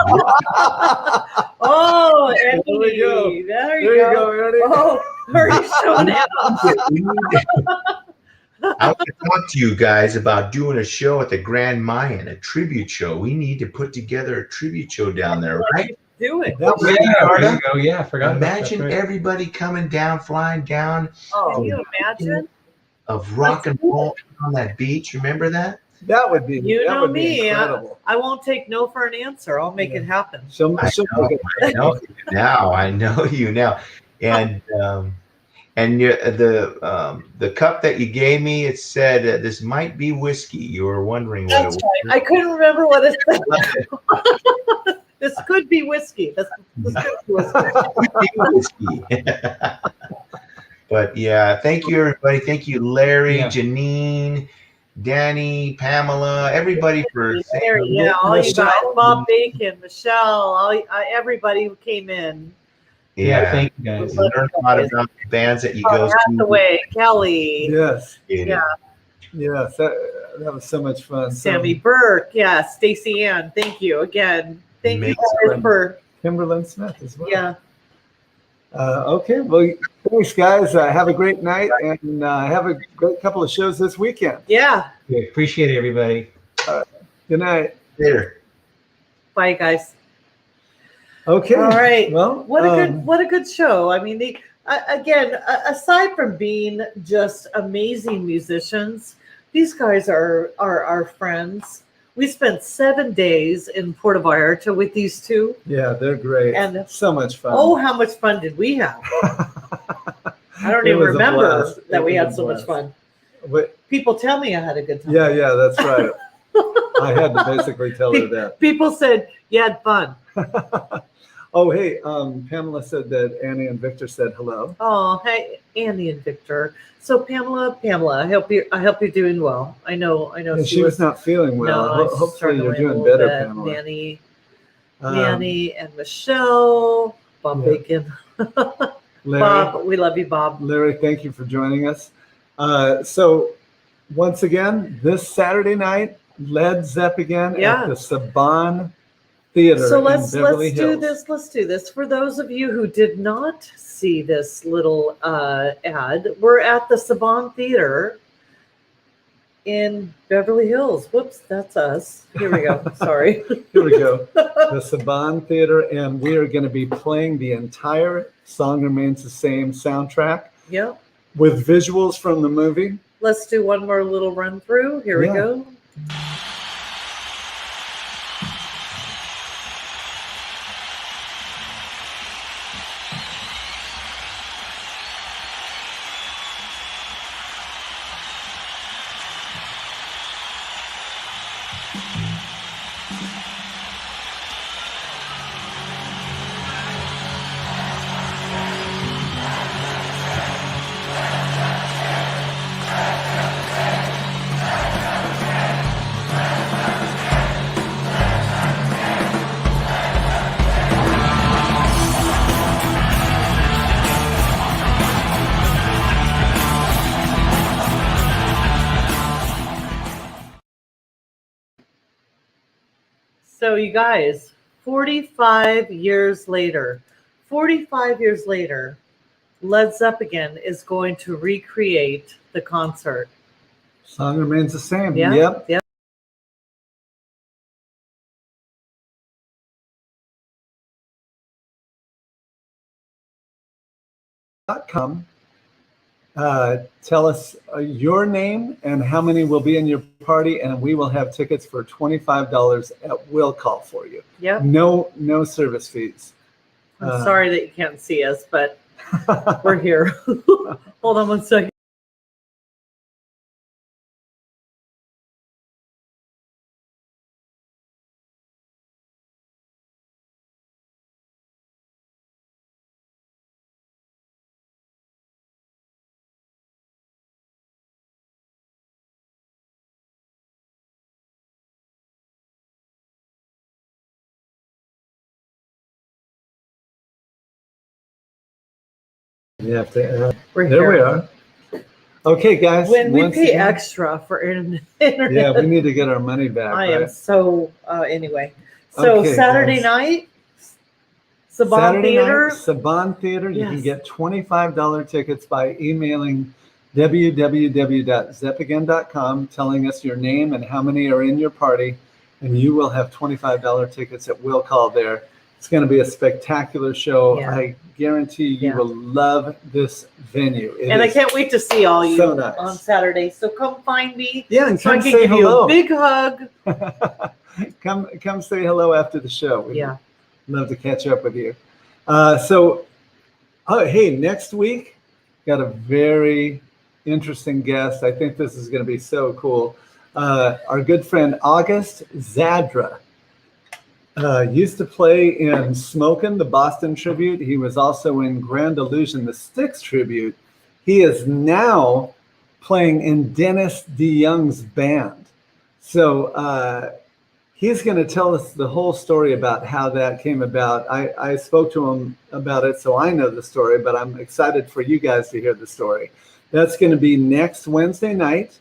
Oh, Ernie. There we go. There There you go, Ernie. Oh, Ernie's showing out. I want to talk to you guys about doing a show at the Grand Mayan, a tribute show. We need to put together a tribute show down there, right? Do it. That was There you go. Yeah, I forgot. Imagine about that. That's right. everybody coming down, flying down Can you imagine? of rock and roll on that beach. Remember that? That would be. You that know would be me. incredible. I won't take no for an answer. I'll make it happen. I know you now. I know you now. And the cup that you gave me, it said this might be whiskey. You were wondering what That's it right. I couldn't remember what it said. This could be whiskey. This could be whiskey. But yeah, thank you everybody. Thank you, Larry, Yeah. Janine, Danny, Pamela, everybody for There, yeah, all you guys, Bob Bacon, Michelle, everybody who came in. Yeah, thank you guys. Learn a lot about the bands that you go to. Hathaway, Kelly, Yes. yeah, Yes. That was so much fun. Sammy Burke, yeah, Stacy Ann. Thank you again. Thank you guys for Kimberlyn Smith as well. yeah. Okay. Well, thanks, guys. Have a great night and have a great couple of shows this weekend. Yeah. Okay, appreciate it, everybody. Good night. Later. Bye, guys. Okay. All right. Well, What a good show. I mean, again, aside from being just amazing musicians, these guys are our friends. We spent 7 days in Puerto Vallarta with these two. yeah, they're great. And so much fun. oh, how much fun did we have? I don't It even was a remember blast. that It we was had a so much blast. fun. But, People tell me I had a good time. yeah, that's right. I had to basically tell her that. People said you had fun. Oh, hey, Pamela said that Annie and Victor said hello. Oh, hey, Andy and Victor. So Pamela, I hope you're doing well. I know. And she was not feeling well. No, Hopefully you're struggling a doing little better, bit. Pamela. Nanny and Michelle, Bob Yeah. Bacon. Larry, Bob, we love you, Bob. Larry, thank you for joining us. So once again, this Saturday night, Led Zepp again Yeah. at the Saban Theater So in let's Beverly do Hills. this. Let's do this. For those of you who did not see this little ad, we're at the Saban Theater in Beverly Hills. Whoops, that's us. Here we go. Sorry. Here we go. The Saban Theater, and we are going to be playing the entire Song Remains the Same soundtrack Yep. with visuals from the movie. Let's do one more little run through. Here we Yeah. go. So you guys, 45 years later, Led Zeppelin is going to recreate the concert. Song Remains the Same. Yeah. Yep. Yep. .com. Tell us your name and how many will be in your party, and we will have tickets for $25 at will call for you. Yep. No service fees. I'm sorry that you can't see us, but we're here. Hold on one second. You have to, We're there we here. are. Okay, guys. When we once pay again- extra for internet, Yeah, we need to get our money back. I am right? so anyway. So Okay, Saturday guys. night, Saban Saturday Theater. night, Saban Theater. You can Yes. get $25 tickets by emailing www.zeppagin.com, telling us your name and how many are in your party, and you will have $25 tickets at will call there. It's going to be a spectacular show. Yeah. I guarantee you Yeah. will love this venue. It And I is- can't wait to see all you so nice. on Saturday. So come find me Yeah, and so I come can say give hello. you a big hug. Come say hello after the show. We'd Yeah. love to catch up with you. Hey, next week, got a very interesting guest. I think this is going to be so cool. Our good friend August Zadra used to play in Smokin', the Boston tribute. He was also in Grand Illusion, the Styx tribute. He is now playing in Dennis DeYoung's band. So he's going to tell us the whole story about how that came about. I spoke to him about it, so I know the story, but I'm excited for you guys to hear the story. That's going to be next Wednesday night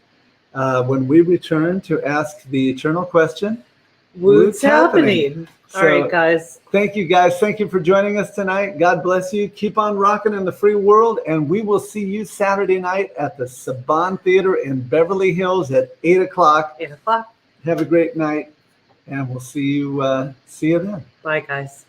when we return to ask the eternal question. Woot's happening. All right, guys. Thank you, guys. Thank you for joining us tonight. God bless you. Keep on rocking in the free world, and we will see you Saturday night at the Saban Theater in Beverly Hills at 8 o'clock. 8 o'clock. Have a great night, and we'll see you then. Bye, guys.